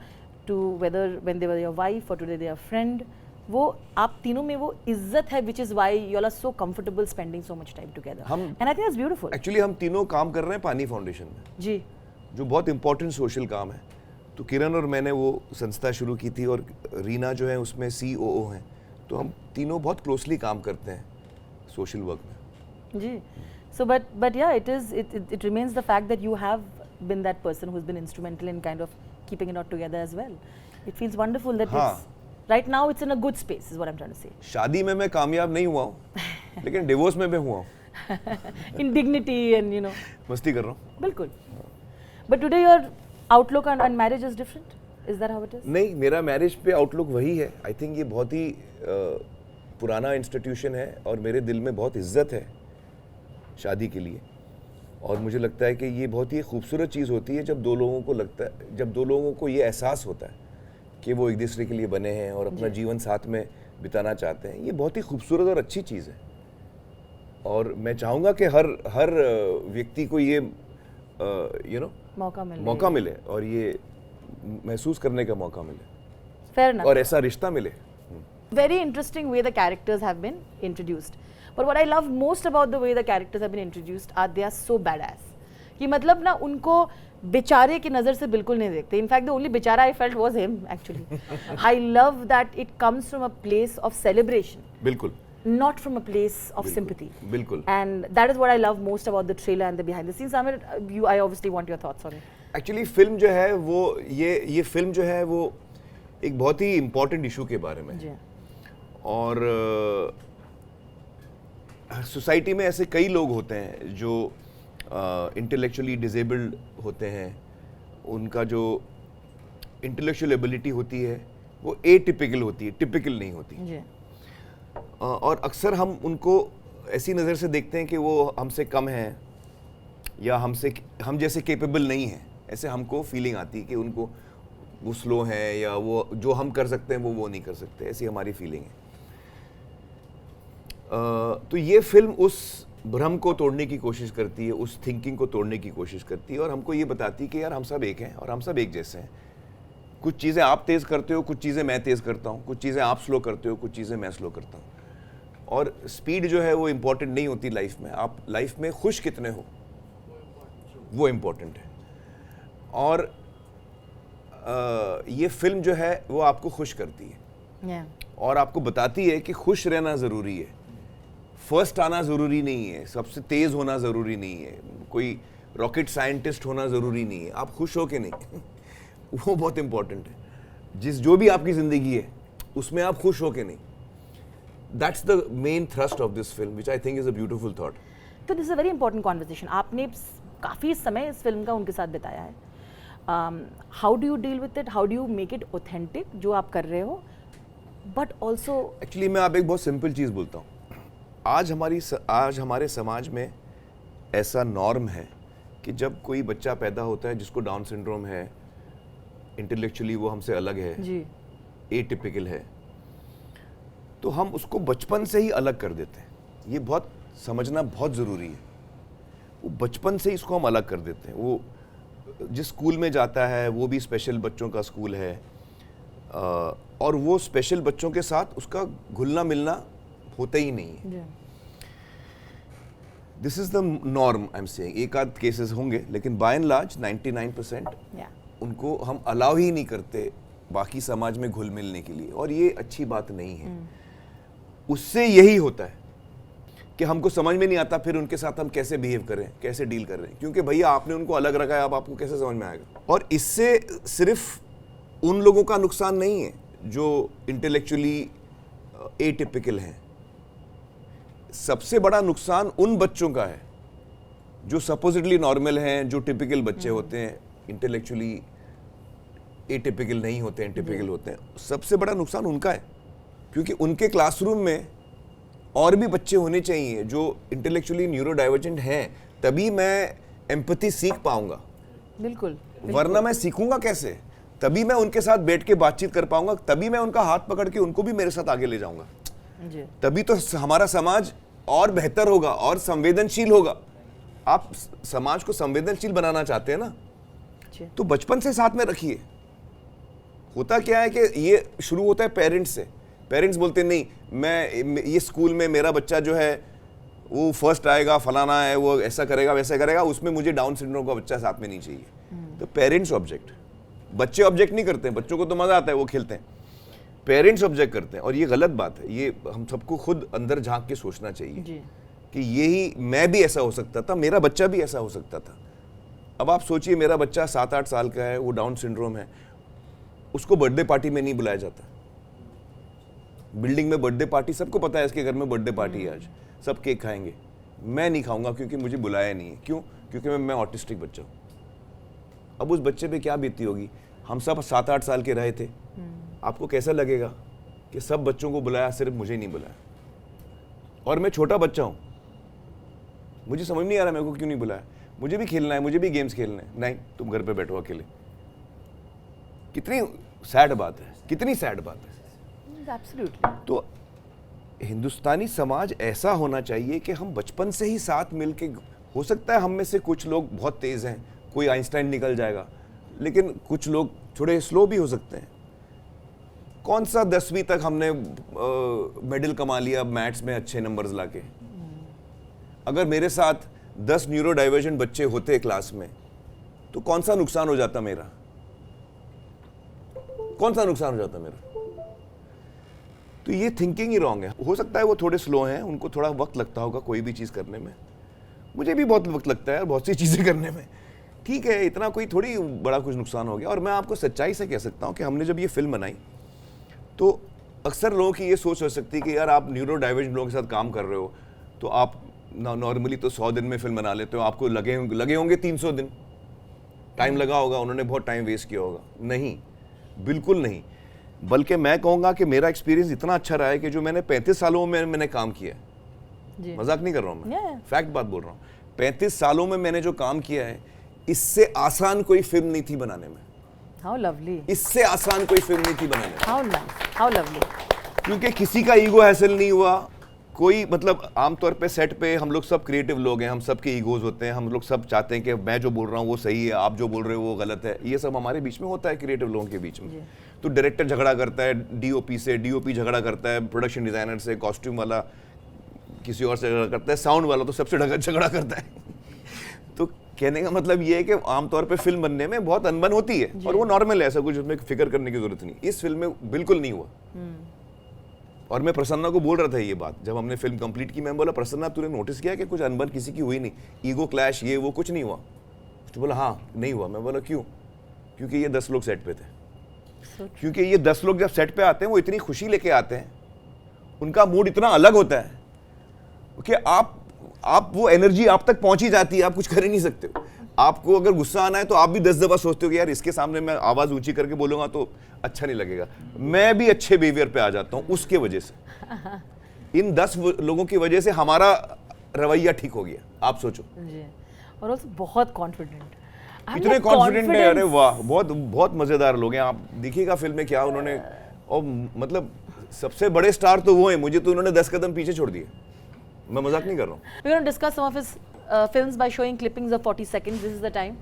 to whether when they were your wife or today they are friend, वो आप तीनों में वो इज्जत है, which is why you all are so comfortable spending so much time together. And I think that's beautiful. Actually हम तीनों काम कर रहे हैं पानी फाउंडेशन में जी, जो बहुत इंपॉर्टेंट सोशल काम है. तो किरण और मैंने वो संस्था शुरू की थी, और रीना जो है उसमें COO हैं. तो हम तीनों बहुत क्लोजली काम करते हैं सोशल वर्क में. जी. So but yeah, it remains the fact that you have been that person who's been instrumental in kind of keeping it all together as well. It feels wonderful that right now it's in a good space is what I'm trying to say. शादी में मैं कामयाब नहीं हुआ हूँ, लेकिन divorce में मैं हुआ हूँ. in dignity and you know. मस्ती कर रहा हूँ। बिल्कुल. But today your outlook on marriage is different. Is that how it is? नहीं, मेरा मैरिज पे आउटलुक वही है। आई थिंक ये बहुत ही पुराना इंस्टीट्यूशन है और मेरे दिल में बहुत इज्जत है शादी के लिए। और मुझे लगता है कि ये बहुत ही खूबसूरत चीज़ होती है जब दो लोगों को लगता है, जब दो लोगों को ये एहसास होता है कि वो एक दूसरे के लिए बने हैं और अपना जीवन साथ में बिताना चाहते हैं। ये बहुत ही खूबसूरत और अच्छी चीज़ है और मैं चाहूँगा कि हर व्यक्ति को ये मौका मिले और ये महसूस करने का मौका मिले। Fair enough. और ऐसा रिश्ता मिले। Very interesting way the characters have been introduced. But what I love most about the way the characters have been introduced are they are so badass. कि मतलब ना उनको बेचारे की नज़र से बिल्कुल नहीं देखते. In fact, the only बेचारा I felt was him actually. I love that it comes from a place of celebration. बिल्कुल. Not from a place of sympathy. बिल्कुल. And that is what I love most about the trailer and the behind the scenes. Amir, I obviously want your thoughts on it. Actually film जो है वो ये film जो है वो एक बहुत ही इम्पोर्टेंट इशू के बारे में है। और सोसाइटी में ऐसे कई लोग होते हैं जो इंटेलेक्चुअली डिसेबल्ड होते हैं, उनका जो इंटेलेक्चुअल एबिलिटी होती है वो एटिपिकल होती है, टिपिकल नहीं होती। और अक्सर हम उनको ऐसी नज़र से देखते हैं कि वो हमसे कम हैं या हम जैसे केपेबल नहीं हैं, ऐसे हमको फीलिंग आती है कि उनको वो स्लो हैं या वो जो हम कर सकते हैं वो नहीं कर सकते, ऐसी हमारी फीलिंग है। तो ये फिल्म उस भ्रम को तोड़ने की कोशिश करती है, उस थिंकिंग को तोड़ने की कोशिश करती है और हमको ये बताती है कि यार हम सब एक हैं और हम सब एक जैसे हैं। कुछ चीज़ें आप तेज़ करते हो, कुछ चीज़ें मैं तेज़ करता हूँ, कुछ चीज़ें आप स्लो करते हो, कुछ चीज़ें मैं स्लो करता हूँ। और स्पीड जो है वो इम्पोर्टेंट नहीं होती लाइफ में, आप लाइफ में खुश कितने हो वो इम्पोर्टेंट है। और ये फिल्म जो है वो आपको खुश करती है और आपको बताती है कि खुश रहना ज़रूरी है, फर्स्ट आना ज़रूरी नहीं है, सबसे तेज़ होना ज़रूरी नहीं है, कोई रॉकेट साइंटिस्ट होना ज़रूरी नहीं है, आप खुश हो कि नहीं वो बहुत इम्पोर्टेंट है। जो भी आपकी ज़िंदगी है उसमें आप खुश हो कि नहीं, that's the main thrust of this film which I think is a beautiful thought. तो this is a very important conversation. आपने काफ़ी समय इस फिल्म का उनके साथ बिताया है। How do you deal with it, how do you make it authentic जो आप कर रहे हो, बट ऑल्सो एक्चुअली मैं आप एक बहुत सिंपल चीज़ बोलता हूँ। आज हमारे समाज में ऐसा नॉर्म है कि जब कोई बच्चा पैदा होता है जिसको डाउन सिंड्रोम है, इंटेलेक्चुअली वो हमसे अलग है जी, एटिपिकल है, तो हम उसको बचपन से ही अलग कर देते हैं। ये बहुत समझना बहुत ज़रूरी है। वो बचपन से ही इसको हम अलग कर देते हैं। वो जिस स्कूल में जाता है वो भी स्पेशल बच्चों का स्कूल है और वो स्पेशल बच्चों के साथ उसका घुलना मिलना होता ही नहीं है। This is the norm I am saying. एक आध केसेस होंगे लेकिन बाय एंड लार्ज 99% उनको हम अलाउ ही नहीं करते बाकी समाज में घुल मिलने के लिए, और ये अच्छी बात नहीं है। उससे यही होता है कि हमको समझ में नहीं आता फिर उनके साथ हम कैसे बिहेव करें, कैसे डील कर रहे हैं, क्योंकि भैया आपने उनको अलग रखा है, अब आपको कैसे समझ में आएगा। और इससे सिर्फ उन लोगों का नुकसान नहीं है जो इंटेलेक्चुअली एटिपिकल हैं, सबसे बड़ा नुकसान उन बच्चों का है जो सपोजिटली नॉर्मल हैं, जो टिपिकल बच्चे होते हैं, इंटेलेक्चुअली एटिपिकल नहीं होते हैं, टिपिकल होते हैं। सबसे बड़ा नुकसान उनका है, क्योंकि उनके क्लासरूम में और भी बच्चे होने चाहिए जो इंटेलेक्चुअली न्यूरो डाइवर्जेंट हैं, तभी मैं एम्पैथी सीख पाऊंगा। बिल्कुल। वरना मैं सीखूंगा कैसे? तभी मैं उनके साथ बैठ के बातचीत कर पाऊंगा, तभी मैं उनका हाथ पकड़ के उनको भी मेरे साथ आगे ले जाऊंगा, तभी तो हमारा समाज और बेहतर होगा और संवेदनशील होगा। आप समाज को संवेदनशील बनाना चाहते हैं ना, तो बचपन से साथ में रखिए। होता क्या है कि ये शुरू होता है पेरेंट्स से। पेरेंट्स बोलते नहीं, मैं ये स्कूल में मेरा बच्चा जो है वो फर्स्ट आएगा, फलाना है, वो ऐसा करेगा वैसा करेगा, उसमें मुझे डाउन सिंड्रोम का बच्चा साथ में नहीं चाहिए। तो पेरेंट्स ऑब्जेक्ट, बच्चे ऑब्जेक्ट नहीं करते हैं, बच्चों को तो मजा आता है, वो खेलते हैं। पेरेंट्स ऑब्जेक्ट करते हैं और ये गलत बात है। ये हम सबको खुद अंदर झांक के सोचना चाहिए कि यही मैं भी ऐसा हो सकता था, मेरा बच्चा भी ऐसा हो सकता था। अब आप सोचिए, मेरा बच्चा 7-8 साल का है, वो डाउन सिंड्रोम है, उसको बर्थडे पार्टी में नहीं बुलाया जाता। बिल्डिंग में बर्थडे पार्टी, सबको पता है इसके घर में बर्थडे पार्टी है आज, सब केक खाएंगे, मैं नहीं खाऊंगा क्योंकि मुझे बुलाया नहीं है। क्यों? क्योंकि मैं ऑटिस्टिक बच्चा हूँ। अब उस बच्चे पे क्या बीती होगी? हम सब 7-8 साल के रहे थे, आपको कैसा लगेगा कि सब बच्चों को बुलाया, सिर्फ मुझे नहीं बुलाया? और मैं छोटा बच्चा हूँ, मुझे समझ नहीं आ रहा मेरे को क्यों नहीं बुलाया। मुझे भी खेलना है, मुझे भी गेम्स खेलने हैं। नहीं, तुम घर पे बैठो अकेले। कितनी सैड बात है, कितनी सैड बात है। एब्सोल्युटली। तो हिंदुस्तानी समाज ऐसा होना चाहिए कि हम बचपन से ही साथ मिलके, हो सकता है हम में से कुछ लोग बहुत तेज हैं, कोई आइंस्टाइन निकल जाएगा, लेकिन कुछ लोग थोड़े स्लो भी हो सकते हैं। कौन सा 10वीं तक हमने मेडल कमा लिया मैथ्स में अच्छे नंबर्स लाके? अगर मेरे साथ 10 न्यूरो डाइवर्जेंट बच्चे होते क्लास में तो कौन सा नुकसान हो जाता मेरा? कौन सा नुकसान हो जाता मेरा? तो ये थिंकिंग ही रॉन्ग है। हो सकता है वो थोड़े स्लो हैं, उनको थोड़ा वक्त लगता होगा कोई भी चीज़ करने में। मुझे भी बहुत वक्त लगता है बहुत सी चीज़ें करने में। ठीक है, इतना कोई थोड़ी बड़ा कुछ नुकसान हो गया। और मैं आपको सच्चाई से कह सकता हूँ कि हमने जब ये फिल्म बनाई तो अक्सर लोगों की ये सोच हो सकती है कि यार आप न्यूरो डाइवर्जेंट लोगों के साथ काम कर रहे हो तो आप नॉर्मली तो 100 दिन में फिल्म बना लेते हो, आपको लगे होंगे 300 दिन, टाइम लगा होगा, उन्होंने बहुत टाइम वेस्ट किया होगा। नहीं, बिल्कुल नहीं। बल्कि मैं कहूँगा कि मेरा एक्सपीरियंस इतना अच्छा रहा है कि जो मैंने 35 सालों में मैंने काम किया है, मजाक नहीं कर रहा हूँ मैं, फैक्ट बात बोल रहा हूँ। 35 सालों में मैंने जो काम किया है, इससे आसान कोई फिल्म नहीं थी बनाने में। How lovely. इससे आसान कोई फिल्म नहीं थी बनाने में। How nice, how lovely. क्योंकि किसी का ईगो हासिल नहीं हुआ, कोई मतलब आमतौर पे सेट पे हम लोग सब क्रिएटिव लोग हैं, हम सब के ईगोज होते हैं, हम लोग सब चाहते हैं कि मैं जो बोल रहा हूँ वो सही है, आप जो बोल रहे हो वो गलत है। ये सब हमारे बीच में होता है, क्रिएटिव लोगों के बीच में। तो डायरेक्टर झगड़ा करता है डीओपी से, डीओपी झगड़ा करता है प्रोडक्शन डिजाइनर से, कॉस्ट्यूम वाला किसी और से झगड़ा करता है, साउंड वाला तो सबसे झगड़ा करता है। तो कहने का मतलब ये है कि आमतौर पे फिल्म बनने में बहुत अनबन होती है और वो नॉर्मल है, ऐसा कुछ उसमें फिक्र करने की जरूरत नहीं। इस फिल्म में बिल्कुल नहीं हुआ। और मैं प्रसन्ना को बोल रहा था ये बात जब हमने फिल्म कंप्लीट की। मैं बोला प्रसन्ना तूने नोटिस किया कि कुछ अनबन किसी की हुई नहीं, ईगो क्लैश ये वो कुछ नहीं हुआ? तो बोला हाँ नहीं हुआ। मैं बोला क्यों? क्योंकि ये 10 लोग सेट पे थे। क्योंकि ये 10 लोग जब सेट पे आते हैं वो इतनी खुशी लेके आते हैं, उनका मूड इतना अलग होता है कि आप वो एनर्जी आप तक पहुंच ही जाती है, आप कुछ कर ही नहीं सकते हो। आपको अगर गुस्सा आना है तो आप भी 10 दफा सोचते हो कि यार इसके सामने मैं आवाज ऊंची करके बोलूंगा तो अच्छा नहीं लगेगा। मैं भी अच्छे बिहेवियर पे आ जाता हूं उसके वजह से। इन 10 लोगों की वजह से हमारा रवैया ठीक हो गया, आप सोचो। जी। और also बहुत कॉन्फिडेंट। इतने कॉन्फिडेंट है, अरे वाह, बहुत बहुत मजेदार लोग हैं। आप देखिएगा फिल्म में क्या उन्होंने, और मतलब सबसे बड़े स्टार तो वो हैं, मुझे तो उन्होंने 10 कदम पीछे छोड़ दिए। मैं मजाक नहीं कर रहा हूँ। We're going to discuss some of his films by showing clippings of 40 seconds. This is the time.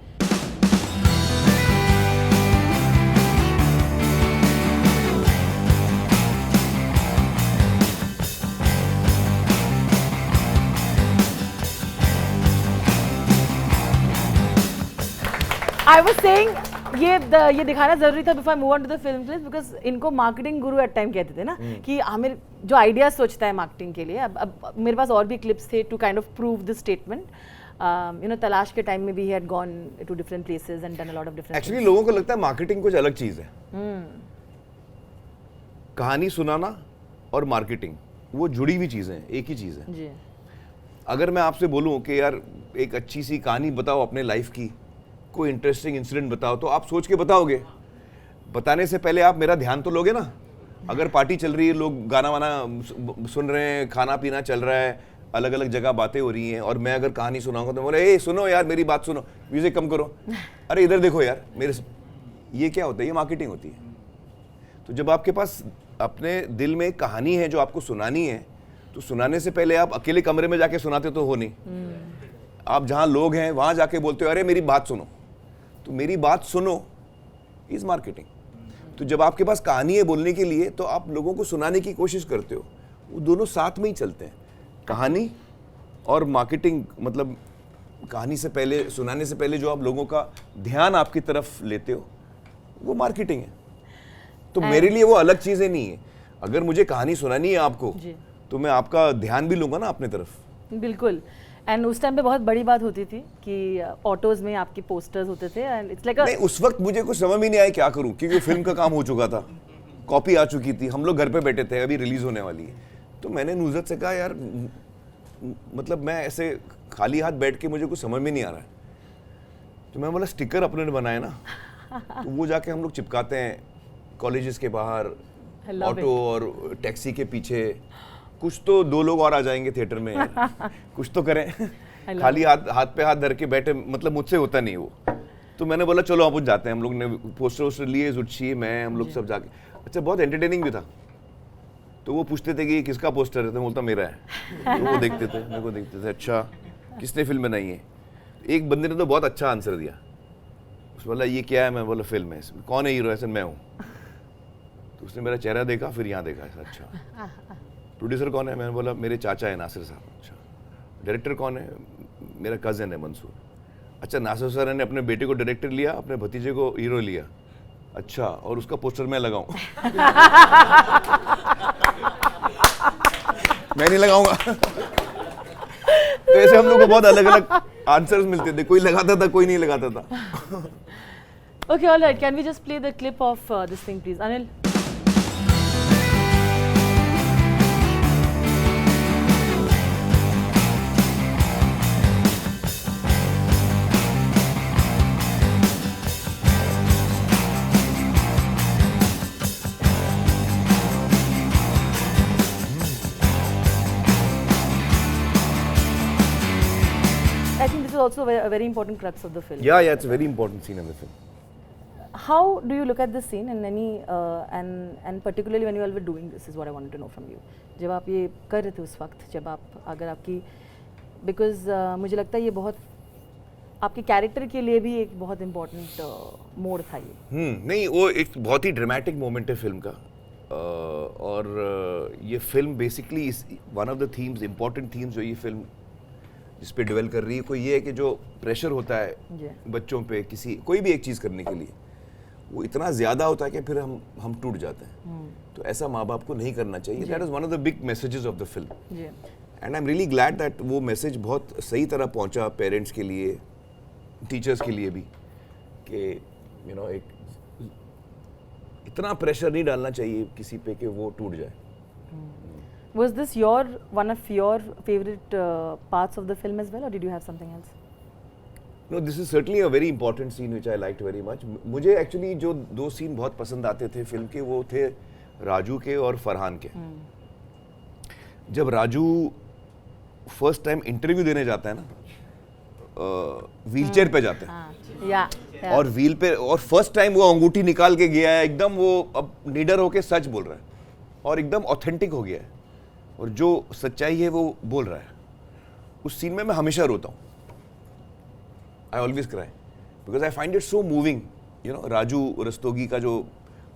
I was saying ये दिखाना जरूरी था before I move on to the film clips because इनको मार्केटिंग गुरु एट टाइम कहते थे ना कि आमिर जो आइडियाज सोचता है मार्केटिंग के लिए। अब मेरे पास और भी क्लिप्स थे to kind of prove this statement. You know Talaash के टाइम में भी he had gone to different places and done a lot of different actually लोगों को लगता है मार्केटिंग कुछ अलग चीज है। कहानी सुनाना और मार्केटिंग वो जुड़ी हुई चीजें हैं, एक ही चीज है। जी। अगर मैं आपसे बोलूं कि यार एक अच्छी सी कहानी बताओ अपने लाइफ की, कोई इंटरेस्टिंग इंसिडेंट बताओ, तो आप सोच के बताओगे। बताने से पहले आप मेरा ध्यान तो लोगे ना। अगर पार्टी चल रही है, लोग गाना वाना सुन रहे हैं, खाना पीना चल रहा है, अलग अलग जगह बातें हो रही हैं, और मैं अगर कहानी सुनाऊंगा तो बोले ए सुनो यार मेरी बात सुनो, म्यूजिक कम करो, अरे इधर देखो यार मेरे, ये क्या होता है? ये मार्केटिंग होती है। तो जब आपके पास अपने दिल में एक कहानी है जो आपको सुनानी है, तो सुनाने से पहले आप अकेले कमरे में जाके सुनाते तो हो नहीं। आप जहाँ लोग हैं वहाँ जाके बोलते हो अरे मेरी बात सुनो। तो मेरी बात सुनो इज मार्केटिंग। तो जब आपके पास कहानी है बोलने के लिए, तो आप लोगों को सुनाने की कोशिश करते हो, वो दोनों साथ में ही चलते हैं। कहानी और मार्केटिंग, मतलब कहानी से पहले, सुनाने से पहले जो आप लोगों का ध्यान आपकी तरफ लेते हो, वो मार्केटिंग है। तो मेरे लिए वो अलग चीजें नहीं है। अगर मुझे कहानी सुनानी है आपको, तो मैं आपका ध्यान भी लूंगा ना अपनी तरफ। बिल्कुल। एंड उस टाइम पे बहुत बड़ी बात होती थी कि ऑटोज में आपके पोस्टर्स होते थे एंड इट्स लाइक नहीं, उस वक्त मुझे कुछ समझ में नहीं आया क्या करूं, क्योंकि फिल्म का काम हो चुका था, कॉपी आ चुकी थी, हम लोग घर पे बैठे थे, अभी रिलीज होने वाली है। तो मैंने नुसरत से कहा यार मतलब मैं ऐसे खाली हाथ बैठ के मुझे कुछ समझ में नहीं आ रहा है, तो मैं बोला स्टिकर अपने ने बनाए ना, तो वो जाके हम लोग चिपकाते हैं कॉलेजेस के बाहर, ऑटो और टैक्सी के पीछे। कुछ तो 2 लोग और आ जाएंगे थिएटर में यार, कुछ तो करें। खाली हाथ पे हाथ धर के बैठे, मतलब मुझसे होता नहीं वो। तो मैंने बोला चलो आप जाते हैं। हम लोग ने पोस्टर वोस्टर लिए, जुटशी मैं, हम लोग सब जाके। अच्छा, बहुत एंटरटेनिंग भी था। तो वो पूछते थे कि किसका पोस्टर है, तो मैं बोलता मेरा है। तो वो देखते थे, मेरे को देखते थे, अच्छा किसने फिल्म बनाई है। एक बंदे ने तो बहुत अच्छा आंसर दिया, उसने बोला ये क्या है, मैं बोला फिल्म है इसमें, कौन है हीरो, ऐसा मैं हूँ। तो उसने मेरा चेहरा देखा, फिर यहाँ देखा, ऐसा अच्छा। प्रोड्यूसर कौन है, मैंने बोला मेरे चाचा है नासिर साहब। अच्छा, डायरेक्टर कौन है, मेरा कज़न है मंसूर। अच्छा, नासिर सर ने अपने बेटे को डायरेक्टर लिया, अपने भतीजे को हीरो लिया। अच्छा, और उसका पोस्टर मैं लगाऊं? मैं नहीं लगाऊंगा। तो ऐसे हम लोग को बहुत अलग अलग आंसर्स मिलते थे, कोई लगाता था, कोई नहीं लगाता था। Okay, all right. Can we just play the clip of this thing, please, Anil? I think this is also a very important crux of the film. Yeah, it's a very important scene in the film. How do you look at this scene and and particularly when you all were doing this is what I wanted to know from you. जब आप ये कर रहे थे उस वक्त, जब आप अगर आपकी because मुझे लगता है ये बहुत आपके कैरेक्टर के लिए भी एक बहुत इम्पोर्टेंट मोड़ था ये। नहीं, वो एक बहुत ही ड्रामेटिक मोमेंट है फिल्म का। और ये film basically one of the themes, important themes जो ये फिल्म जिस पे डिवेल कर रही है, कोई ये है कि जो प्रेशर होता है बच्चों पे किसी कोई भी एक चीज़ करने के लिए, वो इतना ज़्यादा होता है कि फिर हम टूट जाते हैं। तो ऐसा माँ बाप को नहीं करना चाहिए। That is one of the big messages of the film, and I am really glad that वो मैसेज बहुत सही तरह पहुँचा पेरेंट्स के लिए, टीचर्स के लिए भी, कि यू नो एक इतना प्रेशर नहीं डालना चाहिए किसी पे कि वो टूट जाए। Was this one of your favorite parts of the film as well, or did you have something else? No, this is certainly a very important scene which I liked very much. मुझे actually जो 2 scene बहुत पसंद आते थे film के, वो थे राजू के और फरहान के। जब राजू फर्स्ट टाइम इंटरव्यू देने जाता है ना, व्हीलचेयर पे जाता है, और व्हील पे, और फर्स्ट टाइम वो अंगूठी निकाल के गया है, एकदम वो अब निडर होके सच बोल रहा है और एकदम ऑथेंटिक हो गया है, और जो सच्चाई है वो बोल रहा है। उस सीन में मैं हमेशा रोता हूँ। I always cry because I find it so moving. You know, Raju Rastogi का जो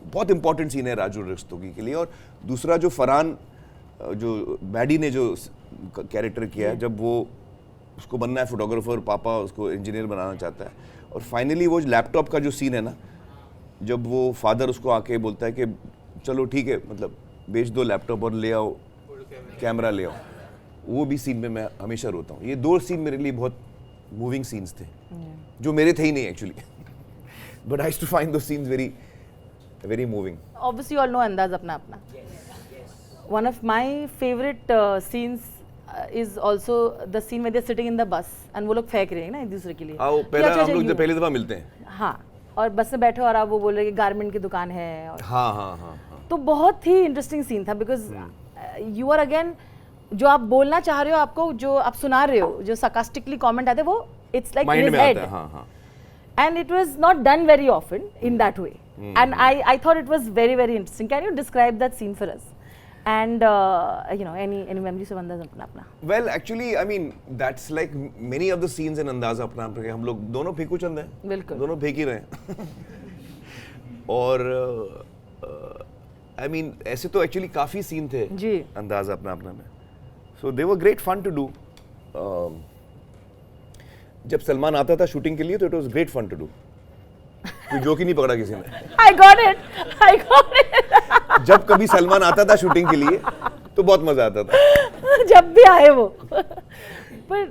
बहुत इंपॉर्टेंट सीन है राजू रस्तोगी के लिए। और दूसरा जो फरहान, जो मैडी ने जो कैरेक्टर किया है, जब वो उसको बनना है फोटोग्राफर, पापा उसको इंजीनियर बनाना चाहता है, और फाइनली वो लैपटॉप का जो सीन है ना, जब वो फादर उसको आके बोलता है कि चलो ठीक है, मतलब बेच दो लैपटॉप और ले आओ कैमरा ले आओ, वो भी सीन में मैं हमेशा रोता हूँ। ये 2 सीन मेरे लिए बहुत मूविंग सीन्स थे, जो मेरे थे ही नहीं actually, but I used to find those scenes very very moving. Obviously you all know अंदाज अपना अपना। One of my favorite scenes is also the scene where they're sitting in the bus and वो लोग फेंक रहे हैं ना एक दूसरे के लिए। आओ, पहले हम लोग जब पहली दफा मिलते हैं, हाँ, और बस में बैठे और आप वो बोल रहे हैं कि गारमेंट की दुकान है, और हाँ हाँ हाँ, तो बहुत ही इंटरेस्टिंग सीन था बिकॉज यू आर अगेन, जो आप बोलना चाह रहे हो, आपको जो आप सुना रहे हो, जो sarcastically कमेंट आते हैं, वो it's like in his head, and it was not done very often in that way, and I thought it was very very interesting. Can you describe that scene for us, and you know, any memories of Andaz Apna Apna? Well, actually, I mean, that's like many of the scenes in Andaz Apna Apna के हम लोग दोनों फेंकू चंद हैं, बिल्कुल दोनों फेंक ही रहे हैं। और I mean, ऐसे तो actually काफी सीन थे जी अंदाज अपना अपना में, so they were great fun to do. जब सलमान आता था शूटिंग के लिए तो it was great fun to do. कोई जोक ही नहीं पकड़ा किसी ने। I got it. जब कभी सलमान आता था शूटिंग के लिए तो बहुत मजा आता था। जब भी आए वो। But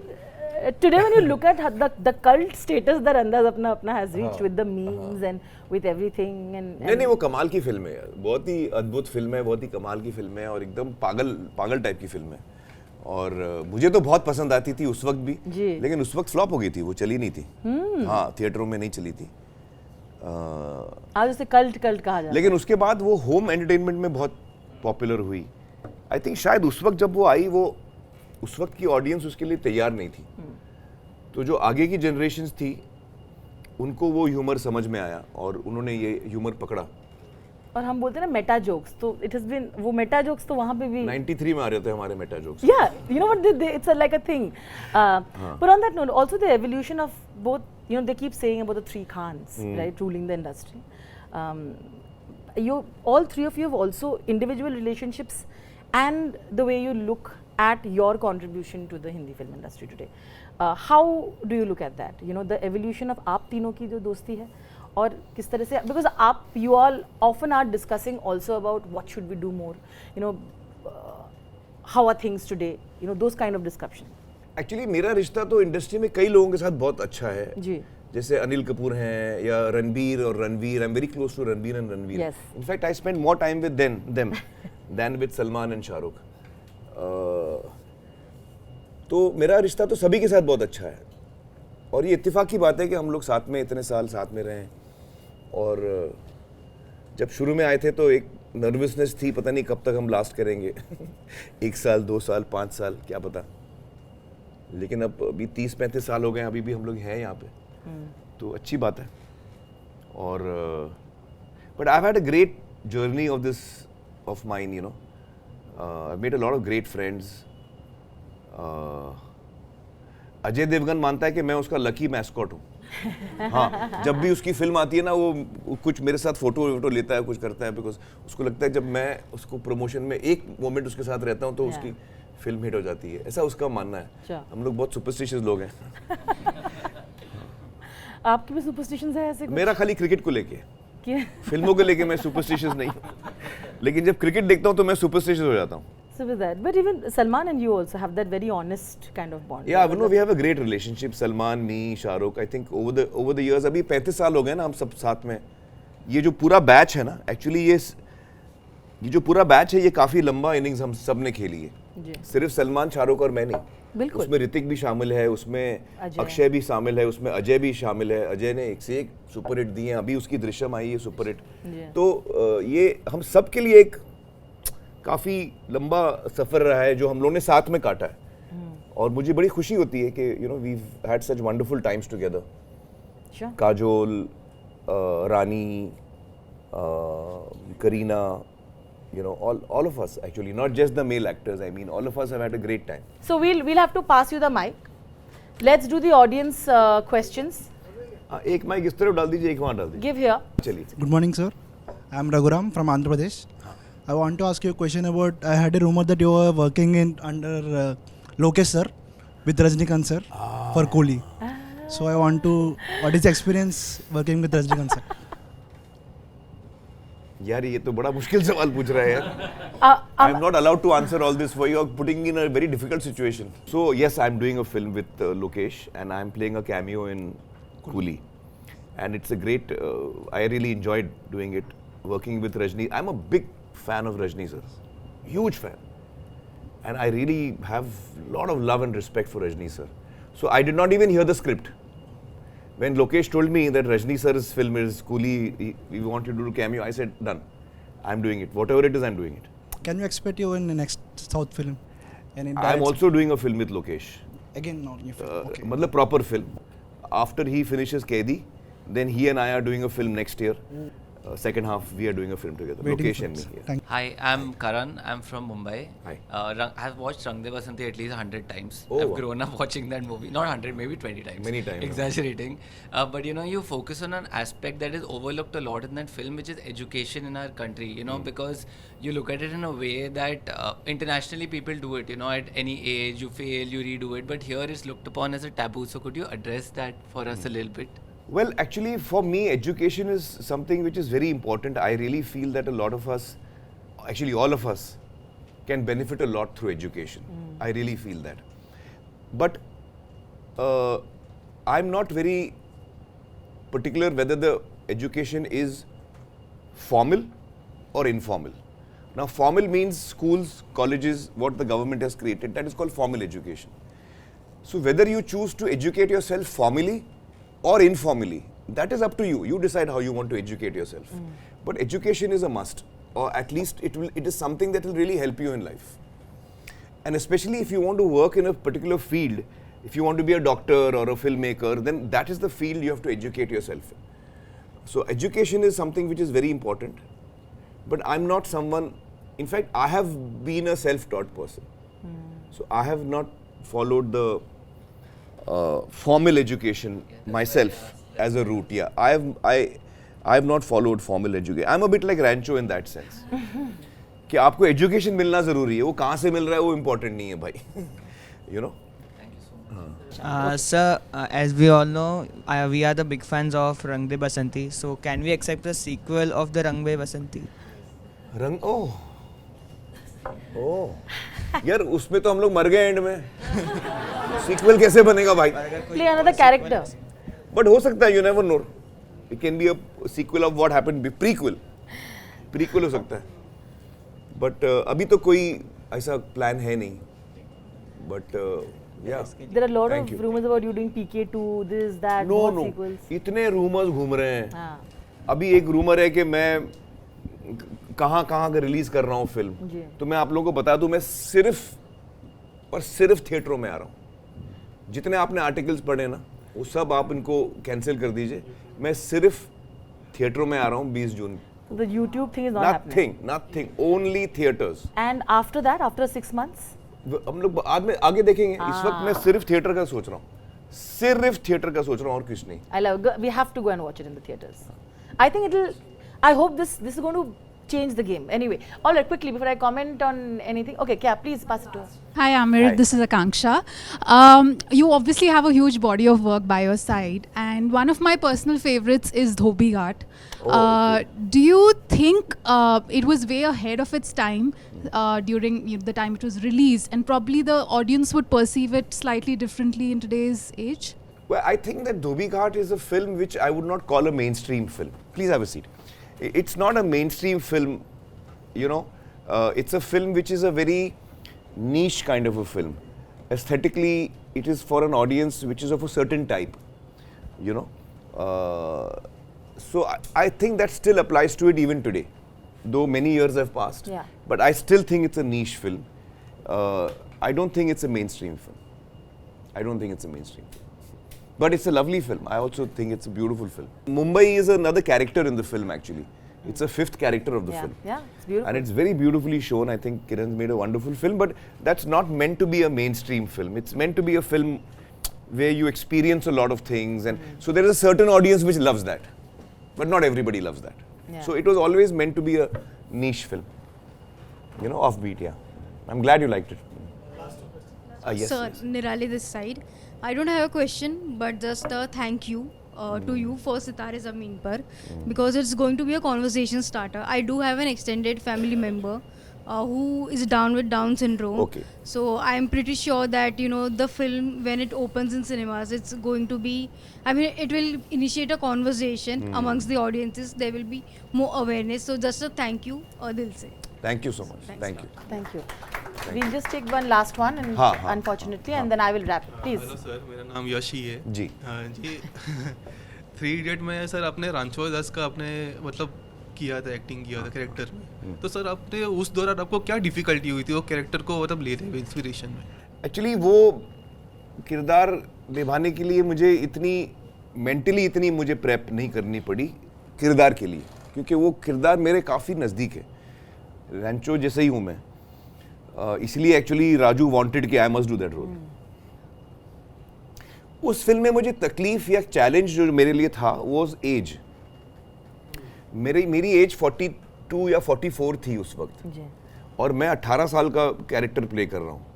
today when you look at the cult status that Andaz Apna Apna has reached with the memes and with everything and नहीं, वो कमाल की फिल्म है यार, बहुत ही अद्भुत फिल्म है, बहुत ही कमाल की फिल्म है, और एकदम पागल टाइप की फिल्म है। और मुझे तो बहुत पसंद आती थी उस वक्त भी, जी। लेकिन उस वक्त फ्लॉप हो गई थी, वो चली नहीं थी। हाँ, थिएटरों में नहीं चली थी। आज उसे कल्ट कहा जाता है। लेकिन उसके बाद वो होम एंटरटेनमेंट में बहुत पॉपुलर हुई। आई थिंक शायद उस वक्त जब वो आई, वो उस वक्त की ऑडियंस उसके लिए तैयार नहीं थी। तो जो आगे की जनरेशन्स थी उनको वो ह्यूमर समझ में आया और उन्होंने ये ह्यूमर पकड़ा। और हम बोलते हैं ना मेटा जोक्स, तो इट हैज बीन, वो मेटा जोक्स तो वहाँ पे भी 93 में आ रहे थे हमारे Meta jokes. Yeah, you know what? It's like a thing. But on that note, also the evolution of both, you know, they keep saying about the three Khans, right, ruling the industry. All three of you have also individual relationships and the way you look at your contribution to the Hindi film industry today. How do you look at that? You know, the evolution of आप तीनों की जो दोस्ती है और किस तरह से, because you all often are discussing also about what should we do more, you know, how are things today, you know, those kind of discussion. Actually मेरा रिश्ता तो इंडस्ट्री में कई लोगों के साथ बहुत अच्छा है जी। जैसे अनिल कपूर हैं या रणबीर और Ranveer. I am very close to Ranbir and Ranveer. Yes. In fact I spend more time with them than with Salman and Shahrukh. तो मेरा रिश्ता तो सभी के साथ बहुत अच्छा है और ये इत्तेफाक की बात है कि हम लोग साथ में इतने साल साथ में रहे। और जब शुरू में आए थे तो एक नर्वसनेस थी, पता नहीं कब तक हम लास्ट करेंगे 1 साल 2 साल 5 साल क्या पता। लेकिन अब अभी 30-35 साल हो गए, अभी भी हम लोग हैं यहाँ पे, तो अच्छी बात है। और but I have had a great journey of this of mine, you know, I made a lot of great friends. Ajay Devgn मानता है कि मैं उसका लकी मैस्कॉट हूँ। हाँ, जब भी उसकी फिल्म आती है ना, वो कुछ मेरे साथ फोटो लेता है, कुछ करता है, बिकॉज उसको लगता है जब मैं उसको प्रमोशन में एक मोमेंट उसके साथ रहता हूँ तो उसकी फिल्म हिट हो जाती है, ऐसा उसका मानना है। हम लोग बहुत सुपरस्टिशियस लोग हैं। आपके भी सुपरस्टिशंस है ऐसे कुछ? मेरा खाली क्रिकेट को लेके, क्या? फिल्मों को लेके मैं सुपरस्टिशियस नहीं हूँ, लेकिन जब क्रिकेट देखता हूँ तो मैं सुपरस्टिशियस हो जाता हूँ। So with that, but even Salman and you also have that very honest kind of bond. Yeah, no, we have a great relationship. Salman, me, Shahrukh. I think over the years, अभी 35 साल हो गए ना हम सब साथ में। ये जो पूरा बैच है ना, एक्चुअली ये जो पूरा बैच है, ये काफी लंबा इनिंग्स हम सब ने खेली है। सिर्फ सलमान, शाहरुख और मैं नहीं, बिल्कुल। उसमें ऋतिक भी शामिल है, उसमें अक्षय भी शामिल है, उसमें अजय भी शामिल है। अजय ने एक से एक सुपर हिट दिए हैं, अभी उसकी दृश्यम आई है सुपर हिट। तो ये हम सब के लिए एक काफ़ी लंबा सफ़र रहा है जो हम लोगों ने साथ में काटा है। और मुझे बड़ी खुशी होती है कि you know we had such wonderful times together. Kajol, Rani, Kareena, you know, all of us actually, not just the male actors, I mean all of us have had a great time. So we'll have to pass you the mic. Let's do the audience questions. एक mic इस तरफ डाल दीजिए, एक वहाँ डाल दीजिए। Give here. चलिए। Good morning, sir. I am Raghuram from Andhra Pradesh. I want to ask you a question about, I had a rumor that you were working under Lokesh sir with Rajnikant sir for Coolie. So I want to, what is the experience working with Rajnikant sir? यार ये तो बड़ा मुश्किल सवाल पूछ रहा है यार। I am not allowed to answer all this for you. You're putting me in a very difficult situation. So yes, I'm doing a film with Lokesh and I'm playing a cameo in Coolie. And it's a great, I really enjoyed doing it, working with Rajni. I'm a big fan of Rajni sir, huge fan, and I really have a lot of love and respect for Rajni sir. So I did not even hear the script. When Lokesh told me that Rajni sir's film is Coolie, we want you to do cameo, I said done. I'm doing it. Whatever it is, I'm doing it. Can we expect you in the next South film? I'm also doing a film with Lokesh. Again, not new film. Okay. मतलब proper film. After he finishes Kaidi, then he and I are doing a film next year. Second half, we are doing a film together. Waiting Lokesh for and me. this. Yeah. Thank Hi, I'm Karan. I'm from Mumbai. Hi. I've watched Rang De Basanti at least 100 times. Oh, I've wow. grown up watching that movie. Not 100, maybe 20 times. Many times. Exaggerating. But you know, you focus on an aspect that is overlooked a lot in that film, which is education in our country. You know, because you look at it in a way that internationally people do it. You know, at any age, you fail, you redo it. But here it's looked upon as a taboo. So could you address that for us a little bit? Well, actually, for me, education is something which is very important. I really feel that a lot of us, actually all of us, can benefit a lot through education. I really feel that. But I'm not very particular whether the education is formal or informal. Now, formal means schools, colleges, what the government has created, that is called formal education. So, whether you choose to educate yourself formally or informally, that is up to you. You decide how you want to educate yourself. But education is a must, or at least it is something that will really help you in life. And especially if you want to work in a particular field, if you want to be a doctor or a filmmaker, then that is the field you have to educate yourself in. So education is something which is very important. But I'm not someone, in fact, I have been a self-taught person. So I have not followed the formal education myself as a route. Yeah, I have not followed formal education. I'm a bit like Rancho in that sense. कि आपको education मिलना ज़रूरी है, वो कहाँ से मिल रहा है वो important नहीं है भाई. You know? Sir, as we all know, we are the big fans of Rang De Basanti. So, can we accept a sequel of the Rang De Basanti? यार उसमें तो हम लोग मर गए एंड में. सीक्वल कैसे बनेगा भाई? Play another character. बट हो सकता है, you never know. It can be a sequel of what happened. Prequel हो सकता है. बट अभी तो कोई ऐसा प्लान है नहीं. But yeah. There are a lot Thank of you. rumors about you doing PK2, this, that, No, more no. sequels. इतने रूमर्स घूम रहे हैं. हाँ, अभी एक रूमर है कि मैं कहाँ का रिलीज कर रहा हूँ फिल्म. जी. तो मैं आप लोगों को बता दूं, मैं सिर्फ और सिर्फ थिएटरों में आ रहा हूँ. जितने आपने आर्टिकल्स पढ़े ना, वो सब आप इनको कैंसिल कर दीजिए. मैं सिर्फ थिएटरों में आ रहा हूँ 20 जून. So the YouTube thing is not happening. Nothing. Only theaters. And after that, after 6 months? हम लोग बाद में आगे देखेंगे. इस वक्त मैं सिर्फ थिएटर का सोच रहा हूँ. सिर्फ थिएटर का सोच रहा हूँ और कुछ नहीं. I love. We have to go and watch it in the theaters. I think it'll. I hope this is going to change the game. Anyway, all right, quickly before I comment on anything. Okay, Kya, please pass it to us. Hi Amir, Hi. this is Akanksha. You obviously have a huge body of work by your side, and one of my personal favorites is Dhobi Ghat. Okay. Do you think it was way ahead of its time during the time it was released, and probably the audience would perceive it slightly differently in today's age? Well, I think that Dhobi Ghat is a film which I would not call a mainstream film. Please have a seat. It's not a mainstream film, you know. It's a film which is a very niche kind of a film. Aesthetically, it is for an audience which is of a certain type, you know. So I think that still applies to it even today, though many years have passed. Yeah. But I still think it's a niche film. I don't think it's a mainstream film. I don't think it's a mainstream film. But it's a lovely film. I also think it's a beautiful film. Mumbai is another character in the film actually. It's a fifth character of the film. Yeah, it's beautiful. And it's very beautifully shown. I think Kiran's made a wonderful film, but that's not meant to be a mainstream film. It's meant to be a film where you experience a lot of things, and so there is a certain audience which loves that, but not everybody loves that. Yeah. So it was always meant to be a niche film, you know, offbeat. Yeah, I'm glad you liked it. Yes, Sir, yes. Nirali this side. I don't have a question, but just a thank you to you for Sitare Zameen Par, because it's going to be a conversation starter. I do have an extended family member who is down with Down syndrome. Okay. So I'm pretty sure that, you know, the film, when it opens in cinemas, it's going to be, I mean, it will initiate a conversation amongst the audiences. There will be more awareness. So just a thank you, Dil se. Thank you so much. Thanks. Thank you. Thank you. We'll just take one last one, and हाँ, हाँ, unfortunately, and then I will wrap. Please. Hello sir, मेरा नाम यश ही है. जी. हाँ जी. 3 idiot में sir आपने रांचो दास का आपने मतलब किया था, एक्टिंग किया था कैरेक्टर में. तो सर आपने उस दौरान आपको क्या डिफिकल्टी हुई थी वो कैरेक्टर को मतलब लेने में, इंस्पिरेशन में? एक्चुअली वो किरदार निभाने के लिए मुझे इतनी मेंटली इतनी मुझे प्रेप नहीं करनी पड़ी किरदार के लिए, क्योंकि वो किरदार मेरे काफ़ी नज़दीक है. रैंचो जैसे ही हूँ मैं, इसलिए एक्चुअली राजू वांटेड कि I must do that role. उस फिल्म में मुझे तकलीफ या चैलेंज जो मेरे लिए था वाज एज. मेरी एज 42 या 44 थी उस वक्त, जी. और मैं 18 साल का कैरेक्टर प्ले कर रहा हूँ.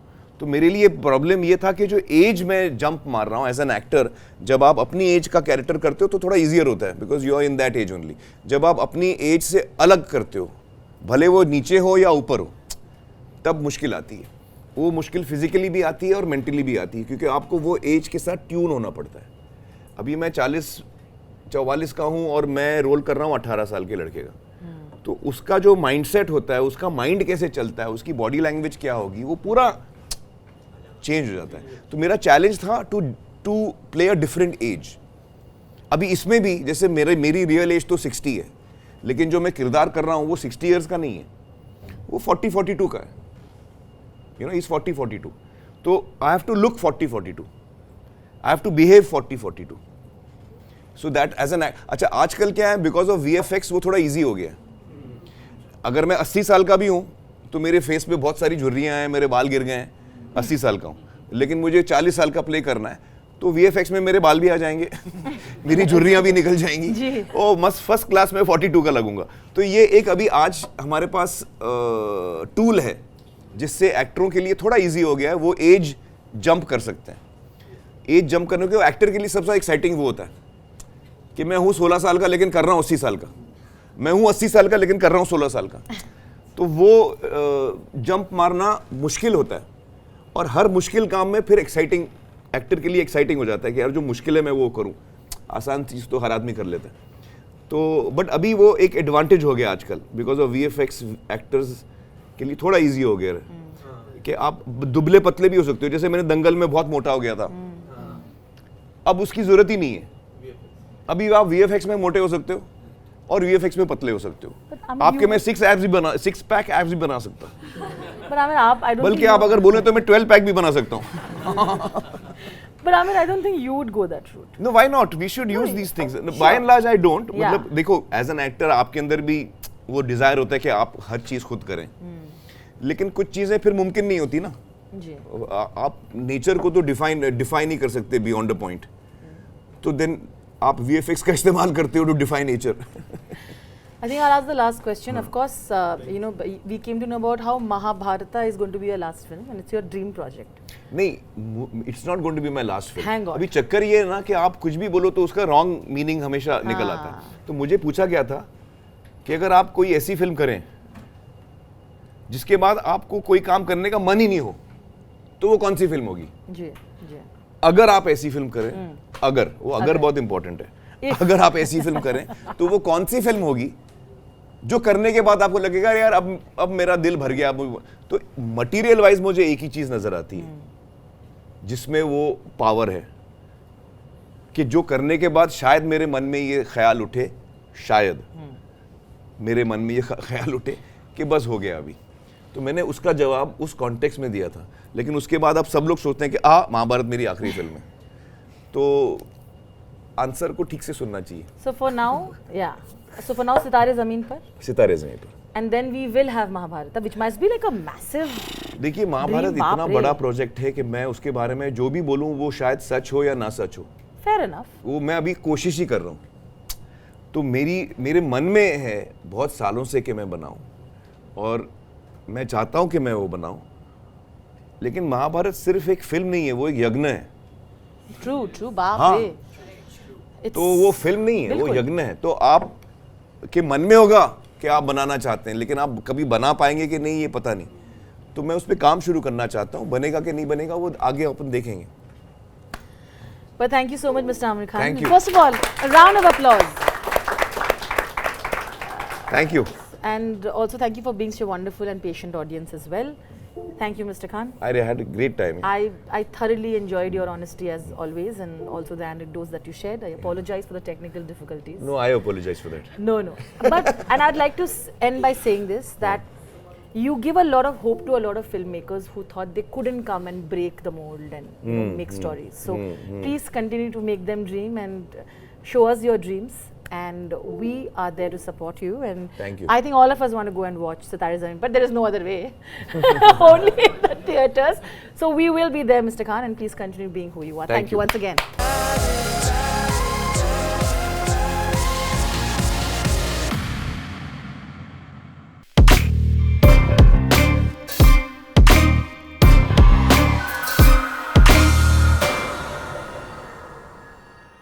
तो मेरे लिए प्रॉब्लम ये था कि जो एज में जंप मार रहा हूँ एज एन एक्टर, जब आप अपनी एज का कैरेक्टर करते हो तो थोड़ा ईजियर होता है, because you are in that age only. जब आप अपनी एज से अलग करते हो, भले वो नीचे हो या ऊपर हो, तब मुश्किल आती है. वो मुश्किल फिजिकली भी आती है और मेंटली भी आती है, क्योंकि आपको वो एज के साथ ट्यून होना पड़ता है. अभी मैं 40-44 का हूँ और मैं रोल कर रहा हूँ 18 साल के लड़के का. तो उसका जो माइंडसेट होता है, उसका माइंड कैसे चलता है, उसकी बॉडी लैंग्वेज क्या होगी, वो पूरा चेंज हो जाता है। तो मेरा चैलेंज था to play a different age. अभी इसमें भी जैसे मेरी रियल एज तो 60 है, लेकिन जो मैं किरदार कर रहा हूँ वो 60 ईयर्स का नहीं है, वो 40-42 का है, यू नो, इज 40-42। तो I have to look 40-42, I have to behave 40-42, so that age and. अच्छा, आजकल क्या है, बिकॉज ऑफ VFX वो थोड़ा ईजी हो गया है। अगर मैं 80 साल का भी हूँ तो मेरे फेस पे बहुत सारी झुर्रियाँ हैं, मेरे बाल गिर गए हैं, 80 साल का हूँ, लेकिन मुझे 40 साल का प्ले करना है तो VFX में मेरे बाल भी आ जाएंगे मेरी झुर्रियाँ भी निकल जाएंगी, और मस्त फर्स्ट क्लास में 42 का लगूंगा। तो ये एक अभी आज हमारे पास टूल है जिससे एक्टरों के लिए थोड़ा इजी हो गया है, वो एज जंप कर सकते हैं। एज जंप करने के एक्टर के लिए सबसे एक्साइटिंग वो होता है कि मैं हूँ 16 साल का लेकिन कर रहा हूँ 80 साल का, मैं हूँ 80 साल का लेकिन कर रहा हूँ 16 साल का। तो वो जंप मारना मुश्किल होता है, और हर मुश्किल काम में फिर एक्साइटिंग, एक्टर के लिए एक्साइटिंग हो जाता है कि यार जो मुश्किल है मैं वो करूँ, आसान चीज़ तो हर आदमी कर लेता है। तो बट अभी वो एक एडवांटेज हो गया आजकल, बिकॉज ऑफ VFX एक्टर्स के लिए थोड़ा ईजी हो गया है कि आप दुबले पतले भी हो सकते हो। जैसे मैंने दंगल में बहुत मोटा हो गया था, अब उसकी जरूरत ही नहीं है। अभी आप VFX में मोटे हो सकते हो और VFX में पतले हो सकते हो। आपके मैं 6 पैक एब्स भी बना सकता हूँ, बल्कि आप अगर बोले तो मैं 12 पैक भी बना सकता हूँ। But Amir, I don't think you would go that route. No, why not? We should use these things. By and large, I don't. मतलब देखो, as an actor आपके अंदर भी वो डिजायर होता है कि आप हर चीज खुद करें, लेकिन कुछ चीजें फिर मुमकिन नहीं होती ना। जी। आप नेचर को तो डिफाइन नहीं कर सकते बियॉन्ड अ पॉइंट, तो देन आप VFX का इस्तेमाल करते हो to define nature. I think I'll ask the last question. Of course, you know, we came to know about how Mahabharata is going to be your last film, and it's your dream project. नहीं, it's not going to be my last film. Hang on. अभी चक्कर ये है ना कि आप कुछ भी बोलो तो उसका रॉन्ग मीनिंग हमेशा निकल आता है। तो मुझे पूछा गया था कि अगर आप कोई ऐसी फिल्म करें जिसके बाद आपको कोई काम करने का मन ही नहीं हो, तो वो कौन सी फिल्म होगी? जी, जी। अगर आप ऐसी फिल्म करें, अगर बहुत इंपॉर्टेंट है, अगर आप ऐसी फिल्म करें तो वो कौन सी फिल्म होगी जो करने के बाद आपको लगेगा यार अब मेरा दिल भर गया। तो मटेरियल वाइज मुझे एक ही चीज नजर आती है जिसमें वो पावर है कि जो करने के बाद शायद मेरे मन में ये ख्याल उठे, शायद मेरे मन में ये ख्याल उठे कि बस हो गया अभी। तो मैंने उसका जवाब उस कॉन्टेक्स्ट में दिया था, लेकिन उसके बाद अब सब लोग सोचते हैं कि महाभारत मेरी आखिरी फिल्म है। तो आंसर को ठीक से सुनना चाहिए। So for now, सितारे ज़मीन पर। सितारे ज़मीन पर। And then we will have Mahabharata, which must be like a massive. देखिए, महाभारत इतना बड़ा प्रोजेक्ट है कि मैं उसके बारे में जो भी बोलूं वो शायद सच हो या ना सच हो। Fair enough. वो मैं अभी कोशिश ही कर रहा हूँ। तो मेरे मन में है बहुत सालों से कि मैं बनाऊं, और मैं चाहता हूं कि मैं वो बनाऊं, लेकिन महाभारत सिर्फ एक फिल्म नहीं है, वो एक यज्ञ है। True, बाप रे। तो वो फिल्म नहीं है, वो यज्ञ है। तो आप के मन में होगा कि आप बनाना चाहते हैं, लेकिन आप कभी बना पाएंगे कि नहीं ये पता नहीं। तो मैं उस पर काम शुरू करना चाहता हूँ, बनेगा कि नहीं बनेगा वो आगे अपन देखेंगे। But thank you so much, Mr. Amir Khan. Thank you. First of all, a round of applause. Thank you. And also thank you for being such a wonderful and patient audience as well. Thank you, Mr. Khan. I had a great time. I thoroughly enjoyed your honesty as always, and also the anecdotes that you shared. I apologize for the technical difficulties. No, I apologize for that. No. But, and I'd like to end by saying this, that you give a lot of hope to a lot of filmmakers who thought they couldn't come and break the mold and make stories. So please continue to make them dream and show us your dreams. And we are there to support you. And thank you. I think all of us want to go and watch Sitare Zameen, but there is no other way. Only in the theatres. So we will be there, Mr. Khan, and please continue being who you are. Thank you once again.